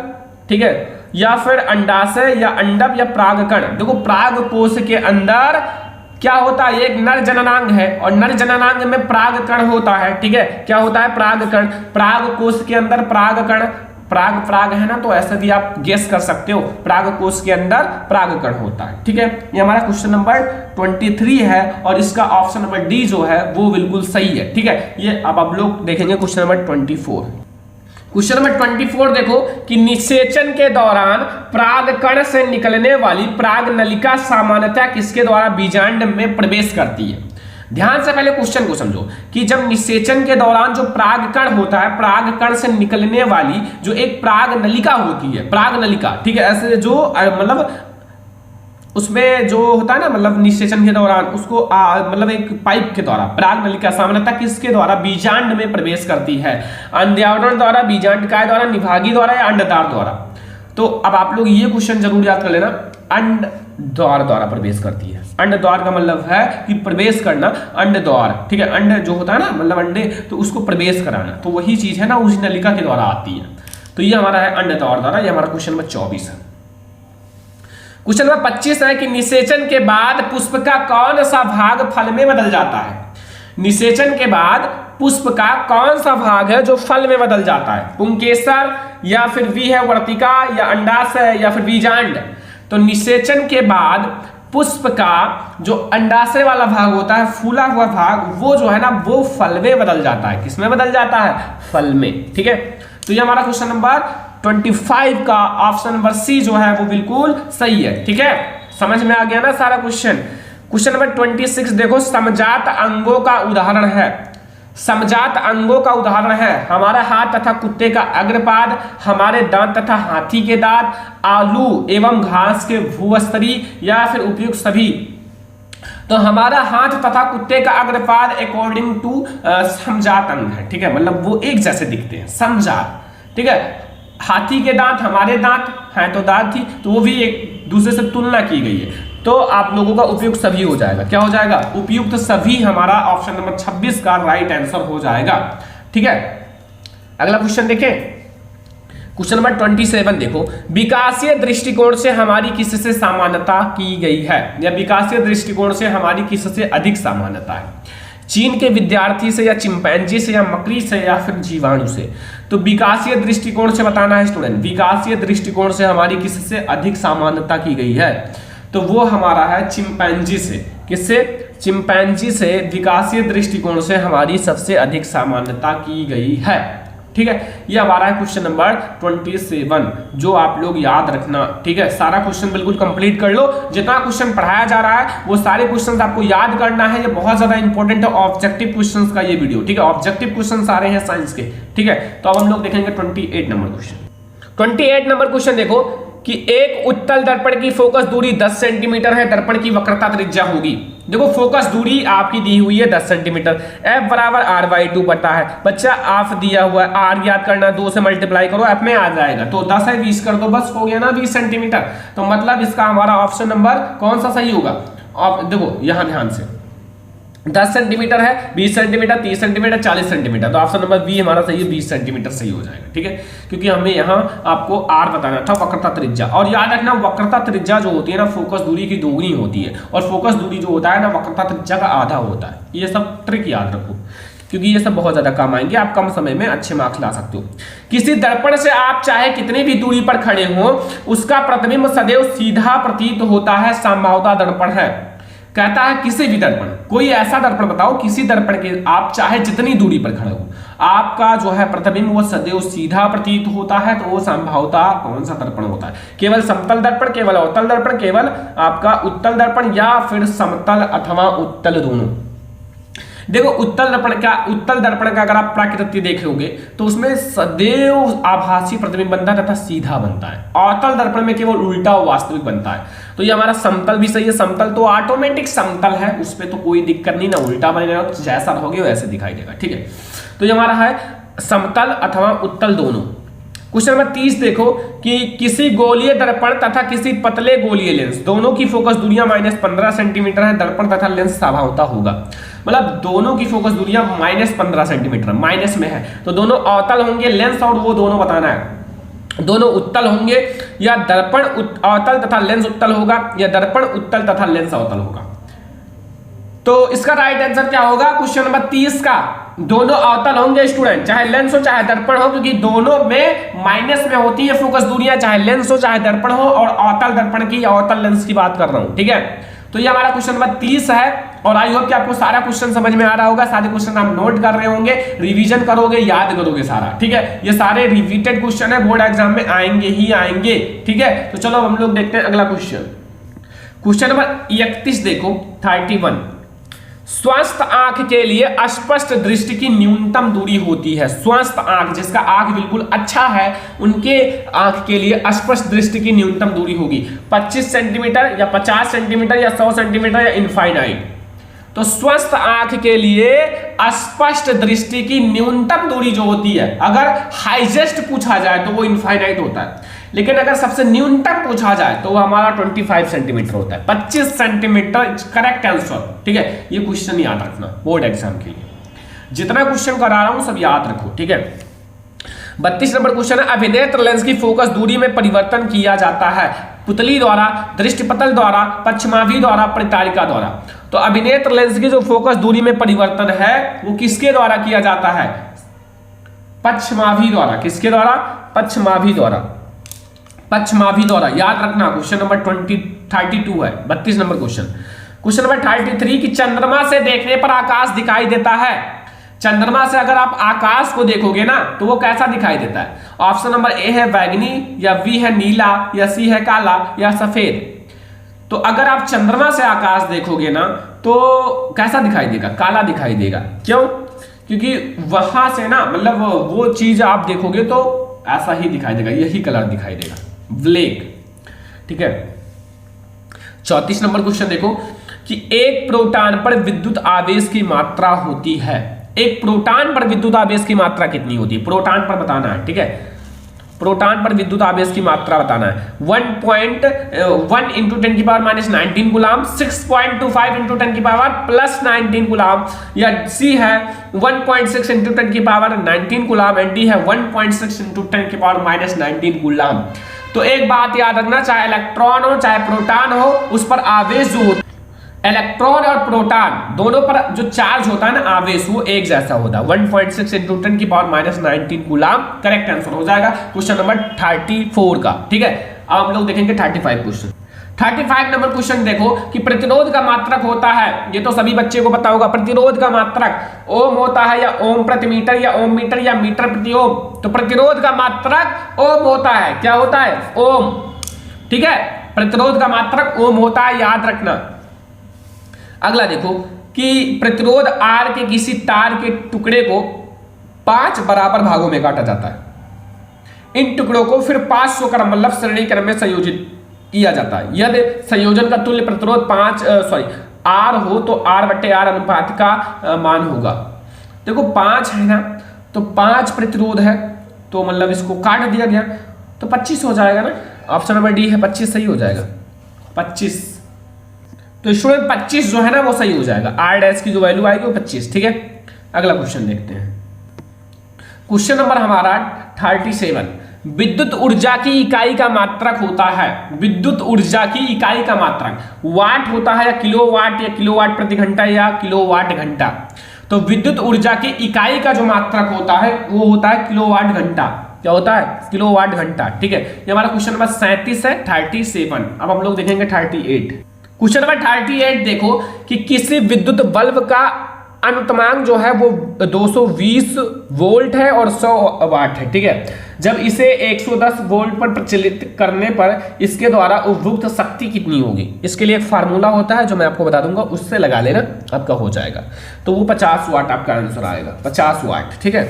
S1: ठीक है, या फिर अंडाशय या अंडप या प्रागकण। देखो प्राग कोश के अंदर क्या होता है? एक नर जननांग है और नर जननांग में प्रागकण होता है। ठीक है, क्या होता है? प्रागकण। प्राग कोश के अंदर प्रागकण, प्राग है ना, तो ऐसे भी आप गेस कर सकते हो, प्राग कोश के अंदर प्रागकण होता है। ठीक है, ये हमारा क्वेश्चन नंबर 23 है और इसका ऑप्शन नंबर डी जो है वो बिल्कुल सही है। ठीक है, ये अब आप लोग देखेंगे क्वेश्चन नंबर 24। क्वेश्चन नंबर 24 देखो कि निषेचन के दौरान प्रागकण से निकलने वाली प्राग नलिका सामान्यतः किसके द्वारा बीजांड में प्रवेश करती है? ध्यान से पहले क्वेश्चन को समझो कि जब निषेचन के दौरान जो प्रागकण होता है, प्रागकण से निकलने वाली जो एक प्राग नलिका होती है, प्राग नलिका, ठीक है, ऐसे जो मतलब उसमें जो होता है ना, मतलब निषेचन के दौरान उसको मतलब एक पाइप के द्वारा प्राग नलिका सामान्यतः किसके द्वारा बीजांड में प्रवेश करती है? अंड्यावरण द्वारा, बीजांडकाय द्वारा, निभागी द्वारा या अंडद्वार द्वारा। तो अब आप लोग ये क्वेश्चन जरूर याद कर लेना, अंड द्वार प्रवेश करती है। अंड द्वार का मतलब है कि प्रवेश करना, अंड द्वार, ठीक है, अंड जो होता है ना, मतलब अंडे, तो उसको प्रवेश कराना, तो वही चीज है ना, उस नलिका के द्वारा आती है। तो ये हमारा है अंड द्वारा। ये हमारा क्वेश्चन नंबर 24 है। क्वेश्चन नंबर 25 है कि निषेचन के बाद पुष्प का कौन सा भाग फल में बदल जाता है? निषेचन के बाद पुष्प का कौन सा भाग है जो फल में बदल जाता है? पुंकेसर या फिर विहवर्तिका या अंडाशय या फिर बीजांड। तो निषेचन के बाद पुष्प का जो अंडाशय वाला भाग होता है, फूला हुआ भाग, वो जो है ना वो फल में बदल जाता है। किसमें बदल जाता है? फल में। ठीक है, तो ये हमारा क्वेश्चन नंबर 25 का ऑप्शन नंबर सी जो है वो बिल्कुल सही है। ठीक है, समझ में आ गया ना सारा क्वेश्चन। क्वेश्चन नंबर 26 देखो, समजात अंगों का उदाहरण है। समजात अंगों का उदाहरण है हमारा हाथ तथा कुत्ते का अग्रपाद, हमारे दांत तथा हाथी के दांत, आलू एवं घास के भूस्तरी या फिर उपयुक्त सभी। तो हमारा हाथ तथा कुत्ते का अग्रपाद अकॉर्डिंग टू समजात अंग है। ठीक है, मतलब वो एक जैसे दिखते हैं, समजात। ठीक है, हाथी के दांत हमारे दांत हैं तो दांत थी, तो वो भी एक दूसरे से तुलना की गई है। तो आप लोगों का उपयुक्त सभी हो जाएगा। क्या हो जाएगा? उपयुक्त सभी हमारा ऑप्शन नंबर 26 का राइट आंसर हो जाएगा। ठीक है, अगला क्वेश्चन देखें, क्वेश्चन नंबर 27 देखो, विकासीय दृष्टिकोण से हमारी किससे समानता की गई है, या विकासीय दृष्टिकोण से हमारी किससे अधिक समानता है? चीन के विद्यार्थी से या चिंपैंजी से या मकड़ी से या फिर जीवाणु से। तो विकासीय दृष्टिकोण से बताना है स्टूडेंट, विकासीय दृष्टिकोण से हमारी किससे अधिक समानता की गई है? तो वो हमारा है चिंपैंजी से। किससे? चिंपैंजी से विकासीय दृष्टिकोण से हमारी सबसे अधिक समानता की गई है। ठीक है, ये हमारा है क्वेश्चन नंबर 27 जो आप लोग याद रखना। ठीक है, सारा क्वेश्चन बिल्कुल कंप्लीट कर लो। जितना क्वेश्चन पढ़ाया जा रहा है वो सारे क्वेश्चन आपको याद करना है। ये बहुत ज्यादा इंपॉर्टेंट है ऑब्जेक्टिव क्वेश्चन का ये वीडियो। ठीक है, ऑब्जेक्टिव क्वेश्चन सारे हैं साइंस के। ठीक है, तो अब हम लोग देखेंगे 28 नंबर क्वेश्चन। 28 नंबर क्वेश्चन देखो कि एक उत्तल दर्पण की फोकस दूरी 10 सेंटीमीटर है, दर्पण की वक्रता त्रिज्या होगी। देखो फोकस दूरी आपकी दी हुई है 10 सेंटीमीटर, F बराबर R/2 पता है बच्चा, आप दिया हुआ है R याद करना, 2 से मल्टीप्लाई करो F में आ जाएगा, तो 10 है 20 कर दो, बस हो गया ना 20 सेंटीमीटर। तो मतलब इसका हमारा ऑप्शन नंबर कौन सा सही होगा? देखो यहां ध्यान से, 10 सेंटीमीटर है, 20 सेंटीमीटर, 30 सेंटीमीटर, 40 सेंटीमीटर। तो ऑप्शन नंबर बी हमारा सही है, 20 सेंटीमीटर सही हो जाएगा। ठीक है, क्योंकि हमें यहाँ आपको आर बताना था, वक्रता त्रिज्या। और याद रखना वक्रता त्रिज्या जो होती है ना, फोकस दूरी की दोगुनी होती है, और फोकस दूरी जो होता है ना, वक्रता त्रिज्या का आधा होता है। ये सब ट्रिक याद रखो, क्योंकि ये सब बहुत ज्यादा काम आएंगे, आप कम समय में अच्छे मार्क्स ला सकते हो। किसी दर्पण से आप चाहे कितनी भी दूरी पर खड़े हो, उसका प्रतिबिंब सदैव सीधा प्रतीत होता है, संभावता दर्पण है। कहता है किसी भी दर्पण, कोई ऐसा दर्पण बताओ, किसी दर्पण के आप चाहे जितनी दूरी पर खड़े हो, आपका जो है प्रतिबिंब वो सदैव सीधा प्रतीत होता है, तो वो संभावता कौन सा दर्पण होता है? केवल समतल दर्पण, केवल अवतल दर्पण, केवल आपका उत्तल दर्पण, या फिर समतल अथवा उत्तल दोनों। देखो उत्तल दर्पण का अगर आप प्राकृति देखोगे तो उसमें सदैव आभासी प्रतिबिंब बनता है तथा सीधा बनता है। अवतल दर्पण में केवल उल्टा वास्तविक बनता है। तो ये हमारा समतल भी सही है, समतल तो ऑटोमेटिक समतल है, उसपे तो कोई दिक्कत नहीं, ना उल्टा बनेगा, जैसा रहोगे वैसे दिखाई देगा। ठीक है, तो ये हमारा है समतल अथवा उत्तल दोनों। क्वेश्चन नंबर 30 देखो कि किसी गोलीय दर्पण तथा किसी पतले गोलीय लेंस दोनों की फोकस दूरियां -15 सेंटीमीटर है, दर्पण तथा लेंस समावता होगा। मतलब दोनों की फोकस दूरियां -15 सेंटीमीटर माइनस में है, तो दोनों अवतल होंगे, लेंस और वो दोनों बताना है। दोनों उत्तल होंगे, या दर्पण अवतल तथा लेंस उत्तल होगा, या दर्पण उत्तल तथा लेंस अवतल होगा। तो इसका राइट आंसर क्या होगा क्वेश्चन नंबर 30 का? दोनों अवतल होंगे स्टूडेंट, चाहे लेंस हो चाहे दर्पण हो, क्योंकि दोनों में माइनस में होती है फोकस दूरियां, चाहे लेंस हो चाहे दर्पण हो, और अवतल दर्पण की अवतल लेंस की बात कर रहा हूं। ठीक है, तो ये हमारा क्वेश्चन नंबर 30 है, और आई होप कि आपको सारा क्वेश्चन समझ में आ रहा होगा। सारे क्वेश्चन आप नोट कर रहे होंगे, रिवीजन करोगे, याद करोगे सारा। ठीक है, ये सारे रिपीटेड क्वेश्चन है, बोर्ड एग्जाम में आएंगे ही आएंगे। ठीक है, तो चलो हम लोग देखते हैं अगला क्वेश्चन। क्वेश्चन नंबर 31 देखो, 31। स्वस्थ आंख के लिए अस्पष्ट दृष्टि की न्यूनतम दूरी होती है। स्वस्थ आंख, जिसका आंख बिल्कुल अच्छा है, उनके आंख के लिए अस्पष्ट दृष्टि की न्यूनतम दूरी होगी 25 सेंटीमीटर या 50 सेंटीमीटर या 100 सेंटीमीटर या इनफाइनाइट। तो स्वस्थ आंख के लिए अस्पष्ट दृष्टि की न्यूनतम दूरी जो होती है, अगर हाईएस्ट पूछा जाए तो वो इनफाइनाइट होता है, लेकिन अगर सबसे न्यूनतम पूछा जाए तो वो हमारा 25 सेंटीमीटर होता है। 25 सेंटीमीटर करेक्ट आंसर। ठीक है, ये क्वेश्चन याद रखना बोर्ड एग्जाम के लिए, जितना क्वेश्चन करा रहा हूं सब याद रखो। ठीक है, 32 नंबर क्वेश्चन है, अभिनेत्र लेंस की फोकस दूरी में परिवर्तन किया जाता है पुतली द्वारा, दृष्टिपटल द्वारा, पश्चिमाभि द्वारा, परितारिका द्वारा। तो अभिनेत्र लेंस की जो फोकस दूरी में परिवर्तन है वो किसके द्वारा किया जाता है? पश्चिमाभि द्वारा। किसके द्वारा? पश्चिमाभि द्वारा। पश्चिमाभि द्वारा, याद रखना। क्वेश्चन नंबर 32 है, 32 नंबर क्वेश्चन। क्वेश्चन नंबर 33 कि चंद्रमा से देखने पर आकाश दिखाई देता है। चंद्रमा से अगर आप आकाश को देखोगे ना तो वो कैसा दिखाई देता है? ऑप्शन नंबर ए है बैगनी, या बी है नीला, या सी है काला, या सफेद। तो अगर आप चंद्रमा से आकाश देखोगे ना तो कैसा दिखाई देगा? काला दिखाई देगा। क्यों? क्योंकि वहां से ना, मतलब वो चीज आप देखोगे तो ऐसा ही दिखाई देगा, यही कलर दिखाई देगा, ब्लैक। ठीक है, 34 नंबर क्वेश्चन देखो कि एक प्रोटॉन पर विद्युत आवेश की मात्रा होती है। एक प्रोटॉन पर विद्युत आवेश की मात्रा कितनी होती है? प्रोटॉन पर बताना है। ठीक है, प्रोटॉन पर विद्युत आवेश की मात्रा बताना है। 1.1 × 10⁻⁻19 कूलम, 6.25 × 10⁻+19 कूलम, या सी है 1.6 × 10⁻19 कूलम, एंड डी है 1.6 × 10⁻⁻19 कूलम। तो एक बात याद रखना, चाहे इलेक्ट्रॉन हो चाहे प्रोटॉन हो, उस पर आवेश जो होता है, इलेक्ट्रॉन और प्रोटॉन दोनों पर जो चार्ज होता है ना, आवेश, वो एक जैसा होता है। 1.6 × 10⁻⁻19 कूलम करेक्ट आंसर हो जाएगा क्वेश्चन नंबर 34 का। ठीक है, अब हम लोग देखेंगे 35 क्वेश्चन। 35 नंबर क्वेश्चन देखो कि प्रतिरोध का मात्रक होता है, ये तो सभी बच्चे को पता होगा, प्रतिरोध का मात्रक ओम होता है, या ओम प्रति मीटर, या ओम मीटर, या मीटर प्रति ओम। तो प्रतिरोध का मात्रक ओम होता है। क्या होता है? ओम। ठीक है, प्रतिरोध का मात्रक ओम होता है, याद रखना। अगला देखो कि प्रतिरोध R के किसी तार के टुकड़े को 5 बराबर भागों में काटा जाता है। इन टुकड़ों को फिर 500 क्रम, मतलब श्रेणी क्रम में संयोजित किया जाता है। यदि संयोजन का तुल्य प्रतिरोध R हो तो R/R अनुपात का मान होगा। देखो 5 है ना, तो 5 प्रतिरोध है, तो मतलब इसको काट दिया गया तो 25 हो जाएगा ना। ऑप्शन नंबर डी है 25 सही हो जाएगा। 25 तो स्टूडेंट 25 जो है ना वो सही हो जाएगा, आर डैश की जो वैल्यू आएगी वो 25। ठीक है, अगला क्वेश्चन देखते हैं। क्वेश्चन नंबर हमारा 37, विद्युत ऊर्जा की इकाई का मात्रक होता है। विद्युत ऊर्जा की इकाई का मात्रक वाट होता है या किलोवाट प्रति घंटा या किलोवाट घंटा। तो विद्युत ऊर्जा की इकाई का जो मात्रक होता है वो होता है किलोवाट घंटा। क्या होता है? किलोवाट घंटा। ठीक है, ये हमारा क्वेश्चन नंबर 37 है। 37 अब हम लोग देखेंगे 38। क्वेश्चन नंबर 38 देखो कि किसी विद्युत बल्ब का अनुतमांक जो है वो 220 वोल्ट है और 100 वाट है। ठीक है, जब इसे 110 वोल्ट पर प्रचलित करने पर इसके द्वारा उपभुक्त शक्ति कितनी होगी? इसके लिए एक फार्मूला होता है जो मैं आपको बता दूंगा, उससे लगा लेना, आपका हो जाएगा। तो वो 50 वाट आपका आंसर आएगा, 50 वाट। ठीक है,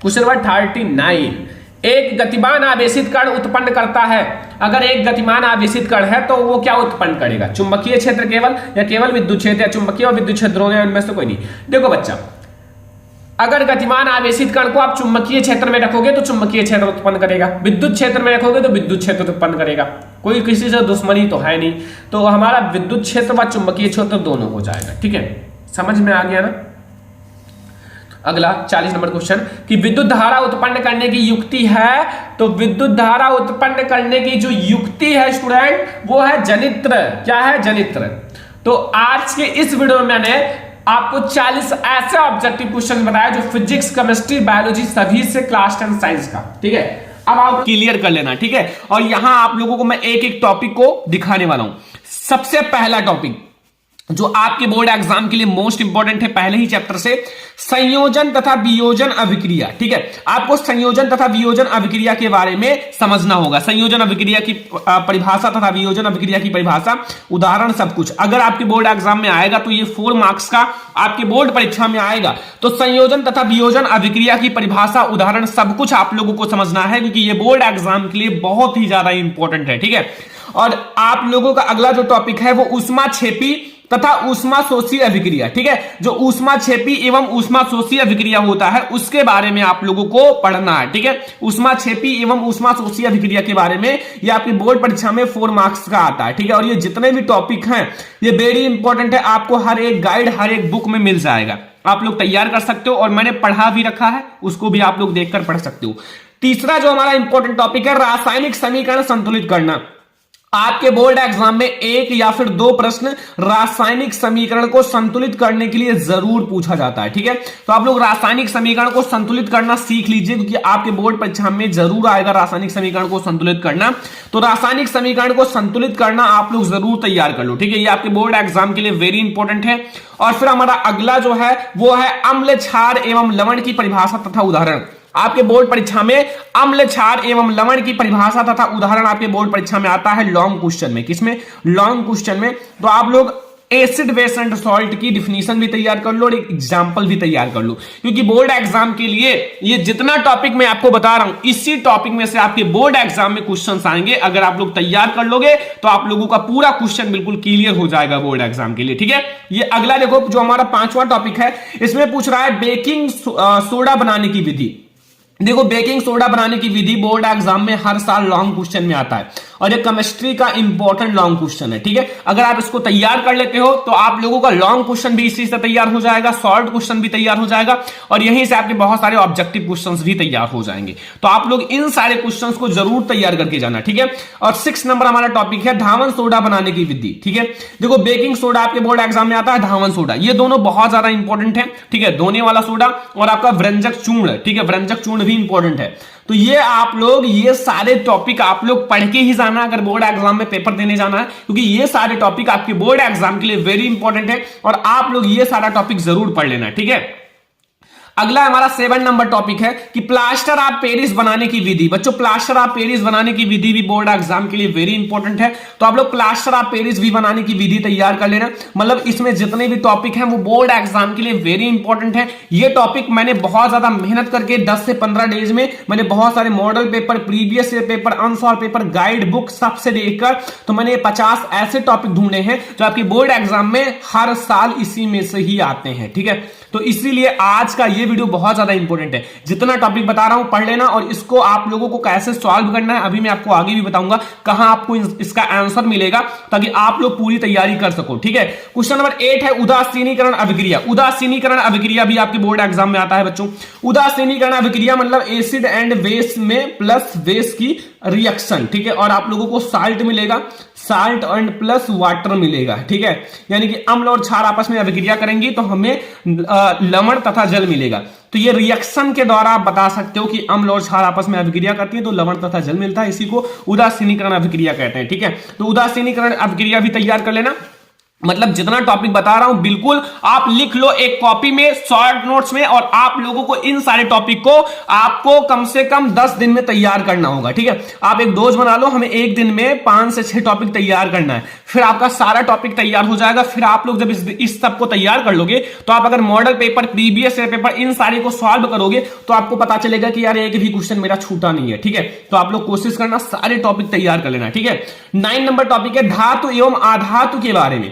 S1: क्वेश्चन नंबर 39, एक गतिमान आवेशित कण उत्पन्न करता है। अगर एक गतिमान आवेशित कण है तो वो क्या उत्पन्न करेगा? चुंबकीय क्षेत्र केवल, या केवल विद्युत क्षेत्र, या चुंबकीय और विद्युत क्षेत्र होंगे, उनमें से कोई नहीं। देखो बच्चा, अगर गतिमान आवेशित कण को आप चुंबकीय क्षेत्र में रखोगे तो चुंबकीय क्षेत्र उत्पन्न करेगा, विद्युत क्षेत्र में रखोगे तो विद्युत क्षेत्र उत्पन्न करेगा। कोई किसी से दुश्मनी तो है नहीं, तो हमारा विद्युत क्षेत्र व चुंबकीय क्षेत्र दोनों हो जाएगा। ठीक है, समझ में आ गया ना? अगला 40 नंबर क्वेश्चन कि विद्युत धारा उत्पन्न करने की युक्ति है। तो विद्युत धारा उत्पन्न करने की जो युक्ति है स्टूडेंट वो है जनित्र। क्या है? जनित्र। तो आज के इस वीडियो में मैंने आपको 40 ऐसे ऑब्जेक्टिव क्वेश्चन बताया जो फिजिक्स, केमिस्ट्री, बायोलॉजी सभी से क्लास 10 साइंस का। ठीक है, अब आप क्लियर कर लेना। ठीक है, और यहां आप लोगों को मैं एक एक टॉपिक को दिखाने वाला हूं। सबसे पहला टॉपिक जो आपके बोर्ड एग्जाम के लिए मोस्ट इंपॉर्टेंट है, पहले ही चैप्टर से, संयोजन तथा वियोजन अभिक्रिया। ठीक है, आपको संयोजन तथा वियोजन अभिक्रिया के बारे में समझना होगा। संयोजन अभिक्रिया की परिभाषा तथा वियोजन अभिक्रिया की परिभाषा, उदाहरण, सब कुछ अगर आपके बोर्ड एग्जाम में आएगा तो ये 4 मार्क्स का आपके बोर्ड परीक्षा में आएगा। तो संयोजन तथा वियोजन अभिक्रिया की परिभाषा, उदाहरण, सब कुछ आप लोगों को समझना है, क्योंकि ये बोर्ड एग्जाम के लिए बहुत ही ज्यादा इंपॉर्टेंट है। ठीक है, और आप लोगों का अगला जो टॉपिक है वो ऊष्माक्षेपी तथा ऊष्माशोषी अभिक्रिया। ठीक है, जो ऊष्माक्षेपी एवं ऊष्माशोषी अभिक्रिया होता है उसके बारे में आप लोगों को पढ़ना है। ठीक है, ऊष्माक्षेपी एवं ऊष्माशोषी अभिक्रिया के बारे में ये आपकी बोर्ड परीक्षा में 4 मार्क्स का आता है। ठीक है, और ये जितने भी टॉपिक हैं ये वेरी इंपॉर्टेंट है, आपको हर एक गाइड, हर एक बुक में मिल जाएगा, आप लोग तैयार कर सकते हो, और मैंने पढ़ा भी रखा है, उसको भी आप लोग देखकर पढ़ सकते हो। तीसरा जो हमारा इंपॉर्टेंट टॉपिक है, रासायनिक समीकरण संतुलित करना। आपके बोर्ड एग्जाम में 1 या फिर 2 प्रश्न रासायनिक समीकरण को संतुलित करने के लिए जरूर पूछा जाता है। ठीक है, तो आप लोग रासायनिक समीकरण को संतुलित करना सीख लीजिए, क्योंकि आपके बोर्ड परीक्षा में जरूर आएगा रासायनिक समीकरण को संतुलित करना। तो रासायनिक समीकरण को संतुलित करना आप लोग जरूर तैयार कर लो। ठीक है, ये आपके बोर्ड एग्जाम के लिए वेरी इंपॉर्टेंट है। और फिर हमारा अगला जो है वो है अम्ल, क्षार एवं लवण की परिभाषा तथा उदाहरण। आपके बोर्ड परीक्षा में अम्ल, क्षार एवं लवण की परिभाषा तथा उदाहरण आपके बोर्ड परीक्षा में आता है लॉन्ग क्वेश्चन में। किसमें? लॉन्ग क्वेश्चन में। तो आप लोग एसिड, बेस एंड सॉल्ट की डिफिनीशन भी तैयार कर लो और एग्जांपल भी तैयार कर लो, क्योंकि बोर्ड एग्जाम के लिए ये जितना टॉपिक मैं आपको बता रहा हूं इसी टॉपिक में से आपके बोर्ड एग्जाम में क्वेश्चंस आएंगे। अगर आप लोग तैयार कर लोगे तो आप लोगों का पूरा क्वेश्चन बिल्कुल क्लियर हो जाएगा बोर्ड एग्जाम के लिए। ठीक है, ये अगला देखो जो हमारा 5वां टॉपिक है, इसमें पूछ रहा है बेकिंग सोडा बनाने की विधि। देखो, बेकिंग सोडा बनाने की विधि बोर्ड एग्जाम में हर साल लॉन्ग क्वेश्चन में आता है, और ये केमिस्ट्री का इंपॉर्टेंट लॉन्ग क्वेश्चन है। ठीक है, अगर आप इसको तैयार कर लेते हो तो आप लोगों का लॉन्ग क्वेश्चन भी इसी से तैयार हो जाएगा, शॉर्ट क्वेश्चन भी तैयार हो जाएगा, और यहीं से आपके बहुत सारे ऑब्जेक्टिव क्वेश्चंस भी तैयार हो जाएंगे। तो आप लोग इन सारे क्वेश्चंस को जरूर तैयार करके जाना। ठीक है, और 6 नंबर हमारा टॉपिक है धावन सोडा बनाने की विधि। ठीक है, देखो बेकिंग सोडा आपके बोर्ड एग्जाम में आता है, धावन सोडा, ये दोनों बहुत ज्यादा इंपॉर्टेंट है। ठीक है, धोने वाला सोडा और आपका व्यंजक चूर्ण। ठीक है, व्यंजक चूर्ण भी इंपॉर्टेंट है। तो ये आप लोग ये सारे टॉपिक आप लोग पढ़ के ही जाना अगर बोर्ड एग्जाम में पेपर देने जाना है, क्योंकि ये सारे टॉपिक आपके बोर्ड एग्जाम के लिए वेरी इंपॉर्टेंट है, और आप लोग ये सारा टॉपिक जरूर पढ़ लेना। ठीक है, अगला हमारा 7 नंबर टॉपिक है कि प्लास्टर ऑफ पेरिस बनाने की विधि। बच्चों, प्लास्टर ऑफ पेरिस बनाने की विधि भी बोर्ड एग्जाम के लिए वेरी इंपॉर्टेंट है, तो आप लोग प्लास्टर ऑफ पेरिस भी बनाने की विधि तैयार कर लेना। मतलब इसमें जितने भी टॉपिक हैं वो बोर्ड एग्जाम के लिए वेरी इंपॉर्टेंट है। ये टॉपिक मैंने बहुत ज्यादा मेहनत करके 10 से 15 डेज में मैंने बहुत सारे model paper, previous year paper, unsolved paper, guide book सबसे देखकर तो मैंने 50 ऐसे टॉपिक ढूंढे हैं जो आपके बोर्ड एग्जाम में हर साल इसी में से ही आते हैं। ठीक है, तो इसीलिए आज का ये वीडियो बहुत ज्यादा इंपॉर्टेंट है। जितना टॉपिक बता रहा हूं पढ़ लेना, और इसको आप लोगों को कैसे सॉल्व करना है अभी मैं आपको आगे भी बताऊंगा, कहां आपको इसका आंसर मिलेगा, ताकि आप लोग पूरी तैयारी कर सको। ठीक है, क्वेश्चन नंबर 8 है उदासीनीकरण अभिक्रिया। उदासीनीकरण अभिक्रिया भी आपके बोर्ड एग्जाम में आता है बच्चों। उदासीनीकरण अभिक्रिया मतलब एसिड एंड बेस में प्लस बेस की रिएक्शन। ठीक है, और आप लोगों को साल्ट मिलेगा, साल्ट एंड प्लस वाटर मिलेगा। ठीक है, यानी कि अम्ल और क्षार आपस में अभिक्रिया करेंगी तो हमें लवण तथा जल मिलेगा। तो ये रिएक्शन के द्वारा आप बता सकते हो कि अम्ल और क्षार आपस में अभिक्रिया करती है तो लवण तथा जल मिलता है, इसी को उदासीनीकरण अभिक्रिया कहते हैं। ठीक है, तो उदासीनीकरण अभिक्रिया भी तैयार कर लेना। मतलब जितना टॉपिक बता रहा हूं बिल्कुल आप लिख लो एक कॉपी में, शॉर्ट नोट्स में, और आप लोगों को इन सारे टॉपिक को आपको कम से कम 10 दिन में तैयार करना होगा। ठीक है, आप एक डोज बना लो, हमें एक दिन में 5 से 6 टॉपिक तैयार करना है, फिर आपका सारा टॉपिक तैयार हो जाएगा। फिर आप लोग जब इस सब को तैयार कर लोगे तो आप अगर model paper, previous year paper, इन सारे को सॉल्व करोगे तो आपको पता चलेगा कि यार एक भी क्वेश्चन मेरा छूटा नहीं है। ठीक है, तो आप लोग कोशिश करना सारे टॉपिक तैयार कर लेना। ठीक है, 9 नंबर टॉपिक है धातु एवं अधातु के बारे में।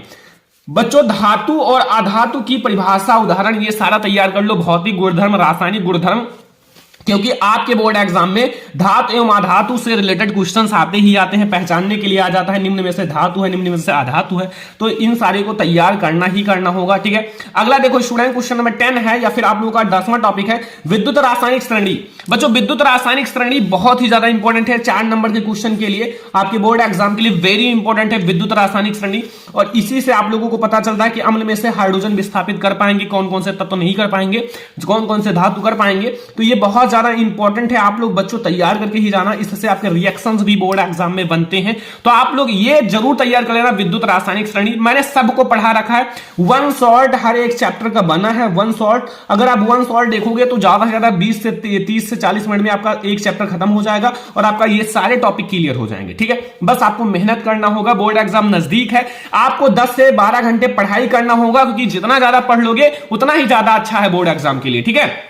S1: बच्चों धातु और अधातु की परिभाषा, उदाहरण, ये सारा तैयार कर लो। भौतिक गुणधर्म, रासायनिक गुणधर्म, क्योंकि आपके बोर्ड एग्जाम में धातु एवं अधातु से रिलेटेड क्वेश्चंस आते ही आते हैं। पहचानने के लिए आ जाता है निम्न में से धातु है, निम्न में से अधातु है, तो इन सारे को तैयार करना ही करना होगा। ठीक है, अगला देखो स्टूडेंट, क्वेश्चन नंबर 10 है, या फिर आप लोगों का 10वां टॉपिक है विद्युत रासायनिक श्रेणी। बच्चों विद्युत रासायनिक श्रेणी बहुत ही ज्यादा इंपॉर्टेंट है 4 नंबर के क्वेश्चन के लिए, आपके बोर्ड एग्जाम के लिए वेरी इंपॉर्टेंट है विद्युत रासायनिक श्रेणी। और इसी से आप लोगों को पता चलता है कि अम्ल में से हाइड्रोजन विस्थापित कर पाएंगे, कौन कौन से तत्व नहीं कर पाएंगे, कौन कौन से धातु कर पाएंगे। तो ये बहुत ज्यादा इंपॉर्टेंट है, आप लोग बच्चों तैयार करके ही जाना, इससे आपके रिएक्शंस भी बोर्ड एग्जाम में बनते हैं। तो आप लोग ये जरूर तैयार कर लेना विद्युत रासायनिक श्रेणी। मैंने सबको पढ़ा रखा है, 1 शॉर्ट हर एक चैप्टर का बना है। 1 शॉर्ट, अगर आप 1 शॉर्ट देखोगे तो ज्यादा से ज्यादा 20 से 30 से 40 मिनट में आपका एक चैप्टर खत्म हो जाएगा और आपका ये सारे टॉपिक क्लियर हो जाएंगे। ठीक है, बस आपको मेहनत करना होगा, बोर्ड एग्जाम नजदीक है, आपको 10 से 12 घंटे पढ़ाई करना होगा, क्योंकि जितना ज्यादा पढ़ लोगे उतना ही ज्यादा अच्छा है बोर्ड एग्जाम के लिए। ठीक है,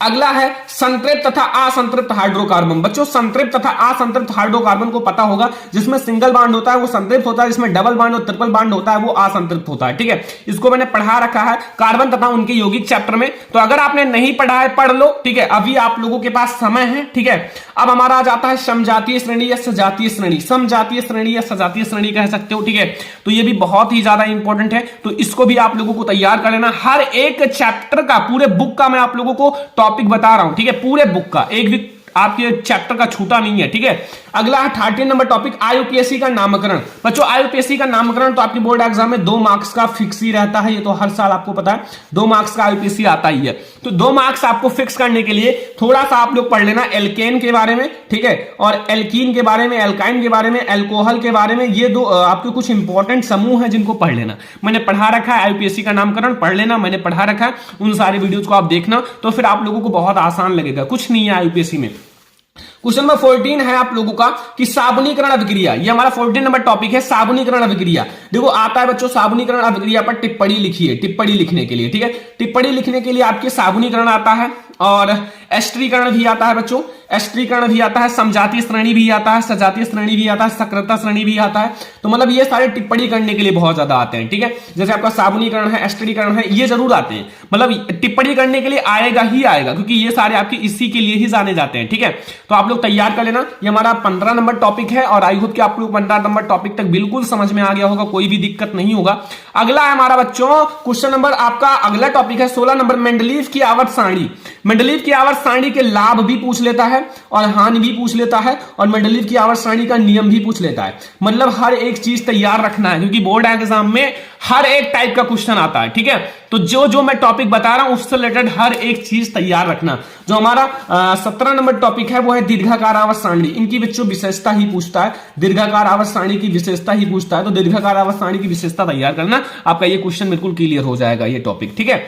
S1: अगला है संतृप्त तथा असंतृप्त हाइड्रोकार्बन। बच्चों संतृप्त तथा असंतृप्त हाइड्रोकार्बन को पता होगा, जिसमें सिंगल बांड होता है वो संतृप्त होता है, जिसमें डबल बांड और ट्रिपल बांड होता है वो असंतृप्त होता है। ठीक है, इसको मैंने पढ़ा रखा है कार्बन तथा उनके यौगिक चैप्टर में, तो अगर आपने नहीं पढ़ा है पढ़ लो। ठीक है, अभी आप लोगों के पास समय है। ठीक है, अब हमारा आ जाता है समजातीय श्रेणी या सजातीय श्रेणी। समजातीय श्रेणी या सजातीय श्रेणी कह सकते हो। ठीक है, तो ये भी बहुत ही ज्यादा इंपॉर्टेंट है, तो इसको भी आप लोगों को तैयार कर लेना। हर एक चैप्टर का, पूरे बुक का मैं आप लोगों को टॉपिक बता रहा हूं। ठीक है, पूरे बुक का, एक भी आपके चैप्टर का छूटा नहीं है। ठीक है, अगला है 13 नंबर टॉपिक आईयूपीएससी का नामकरण। बच्चों आईयूपीएससी का नामकरण तो आपके बोर्ड एग्जाम में 2 मार्क्स का फिक्स ही रहता है, ये तो हर साल आपको पता है 2 मार्क्स का आईयूपीएससी आता ही है। तो 2 मार्क्स आपको फिक्स करने के लिए थोड़ा सा आप लोग पढ़ लेना एल्केन के बारे में। ठीक है, और एल्कीन के बारे में, एल्काइन के बारे में, एल्कोहल के बारे में, ये 2 आपके कुछ इंपॉर्टेंट समूह है जिनको पढ़ लेना। मैंने पढ़ा रखा है आईयूपीएससी का नामकरण, पढ़ लेना, मैंने पढ़ा रखा है, उन सारे वीडियोज को आप देखना, तो फिर आप लोगों को बहुत आसान लगेगा। कुछ नहीं है आईयूपीएससी में। क्वेश्चन नंबर 14 है आप लोगों का कि साबुनीकरण अभिक्रिया, ये हमारा 14 नंबर टॉपिक है साबुनीकरण अभिक्रिया। देखो आता है बच्चों साबुनीकरण अभिक्रिया पर टिप्पणी लिखिए, टिप्पणी लिखने के लिए। ठीक है, टिप्पणी लिखने के लिए आपके साबुनीकरण आता है और एस्टरीकरण भी आता है बच्चों, एस्टरीकरण भी आता है, समजातीय श्रेणी भी आता है, सजातीय श्रेणी भी आता है, सक्रियता श्रेणी भी आता है। तो मतलब ये सारे टिप्पणी करने के लिए बहुत ज्यादा आते हैं। ठीक है, जैसे आपका साबुनीकरण है, एस्टरीकरण है, ये जरूर आते हैं, मतलब टिप्पणी करने के लिए आएगा ही आएगा, क्योंकि ये सारे आपके इसी के लिए ही जाने जाते हैं। ठीक है, तो आप लोग तैयार कर लेना। ये हमारा 15 नंबर टॉपिक है और आई होप कि आप लोग 15 नंबर टॉपिक तक बिल्कुल समझ में आ गया होगा, कोई भी दिक्कत नहीं होगा। अगला है हमारा बच्चों क्वेश्चन नंबर, आपका अगला टॉपिक है 16 नंबर मेंडलीव की आवर्त सारणी। मेंडलीव की आवर्त सारणी के लाभ भी पूछ लेता है और हानि भी पूछ लेता है, और मेंडलीव की आवर्त सारणी का नियम भी पूछ लेता है। मतलब हर एक चीज तैयार रखना है, क्योंकि बोर्ड एग्जाम में हर एक टाइप का क्वेश्चन आता है। ठीक है, तो जो मैं टॉपिक बता रहा हूं उससे रिलेटेड हर एक चीज तैयार रखना। जो हमारा 17 नंबर टॉपिक है वो है दीर्घाकार आवर्त सारणी। इनकी बच्चों विशेषता ही पूछता है, दीर्घाकार आवर्त सारणी की विशेषता ही पूछता है, तो दीर्घाकार आवर्त सारणी की विशेषता तैयार करना, आपका ये क्वेश्चन बिल्कुल क्लियर हो जाएगा ये टॉपिक। ठीक है,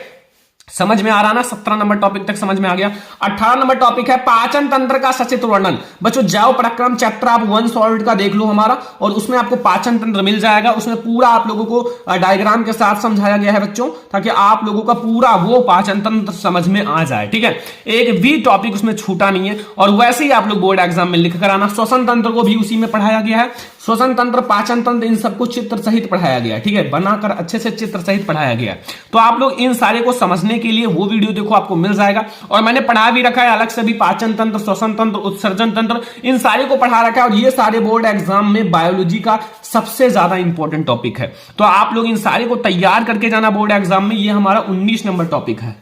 S1: समझ में आ रहा ना, 17 नंबर टॉपिक तक समझ में आ गया। 18 नंबर टॉपिक है पाचन तंत्र का सचित्र वर्णन। बच्चों जैव पराक्रम चैप्टर आप 1 सॉल्ट का देख लो हमारा, और उसमें आपको पाचन तंत्र मिल जाएगा। उसमें पूरा आप लोगों को डायग्राम के साथ समझाया गया है बच्चों, ताकि आप लोगों का पूरा वो पाचन तंत्र समझ में आ जाए। ठीक है, एक भी टॉपिक उसमें छूटा नहीं है, और वैसे ही आप लोग बोर्ड एग्जाम में लिख कर आना। श्वसन तंत्र को भी उसी में पढ़ाया गया है, श्वसन तंत्र, पाचन तंत्र, इन सबको चित्र सहित पढ़ाया गया, ठीक है, बनाकर अच्छे से चित्र सहित पढ़ाया गया। तो आप लोग इन सारे को समझने के लिए वो वीडियो देखो, आपको मिल जाएगा। और मैंने पढ़ा भी रखा है अलग से भी, पाचन तंत्र, श्वसन तंत्र, उत्सर्जन तंत्र, इन सारे को पढ़ा रखा है। और ये सारे बोर्ड एग्जाम में बायोलॉजी का सबसे ज्यादा इंपॉर्टेंट टॉपिक है। तो आप लोग इन सारे को तैयार करके जाना बोर्ड एग्जाम में। ये हमारा 19 नंबर टॉपिक है।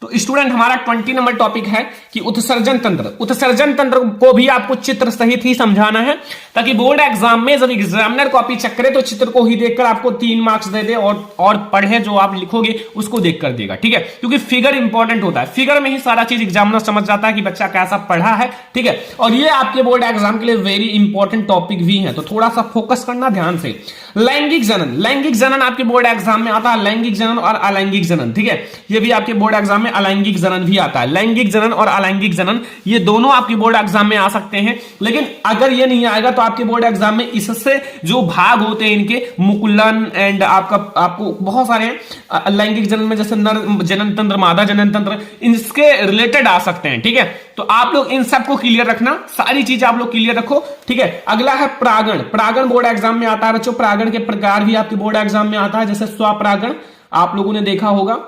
S1: तो स्टूडेंट हमारा 20 नंबर टॉपिक है कि उत्सर्जन तंत्र। उत्सर्जन तंत्र को भी आपको चित्र सहित ही समझाना है, ताकि बोर्ड एग्जाम में जब एग्जामिनर कॉपी चेक करे तो चित्र को ही देखकर आपको 3 मार्क्स दे दे, और पढ़े जो आप लिखोगे उसको देखकर देगा, ठीक है, क्योंकि फिगर इंपॉर्टेंट होता है। फिगर में ही सारा चीज एग्जामिनर समझ जाता है कि बच्चा कैसा पढ़ा है, ठीक है। और ये आपके बोर्ड एग्जाम के लिए वेरी इंपॉर्टेंट टॉपिक भी है, तो थोड़ा सा फोकस करना ध्यान से। लैंगिक जनन, लैंगिक जनन आपके बोर्ड एग्जाम में आता है, लैंगिक जनन और अलैंगिक जनन, ठीक है। ये भी आपके बोर्ड एग्जाम में अलैंगिक जनन भी आता है। लैंगिक जनन और अलैंगिक जनन ये दोनों आपके बोर्ड एग्जाम में आ सकते हैं, लेकिन अगर ये नहीं आएगा तो आपके बोर्ड एग्जाम में इससे जो भाग होते हैं इनके, मुकुलन एंड आपको बहुत सारे लैंगिक जनन में जैसे नर जनन तंत्र, मादा जनन तंत्र, इनके रिलेटेड आ सकते हैं, ठीक है। तो आप लोग इन सबको क्लियर रखना, सारी चीज आप लोग क्लियर रखो, ठीक है। अगला है परागण। परागण बोर्ड एग्जाम में आता है बच्चों। परागण के प्रकार भी आपके बोर्ड एग्जाम में आता है, जैसे स्वपरागण आप लोगों ने देखा होगा,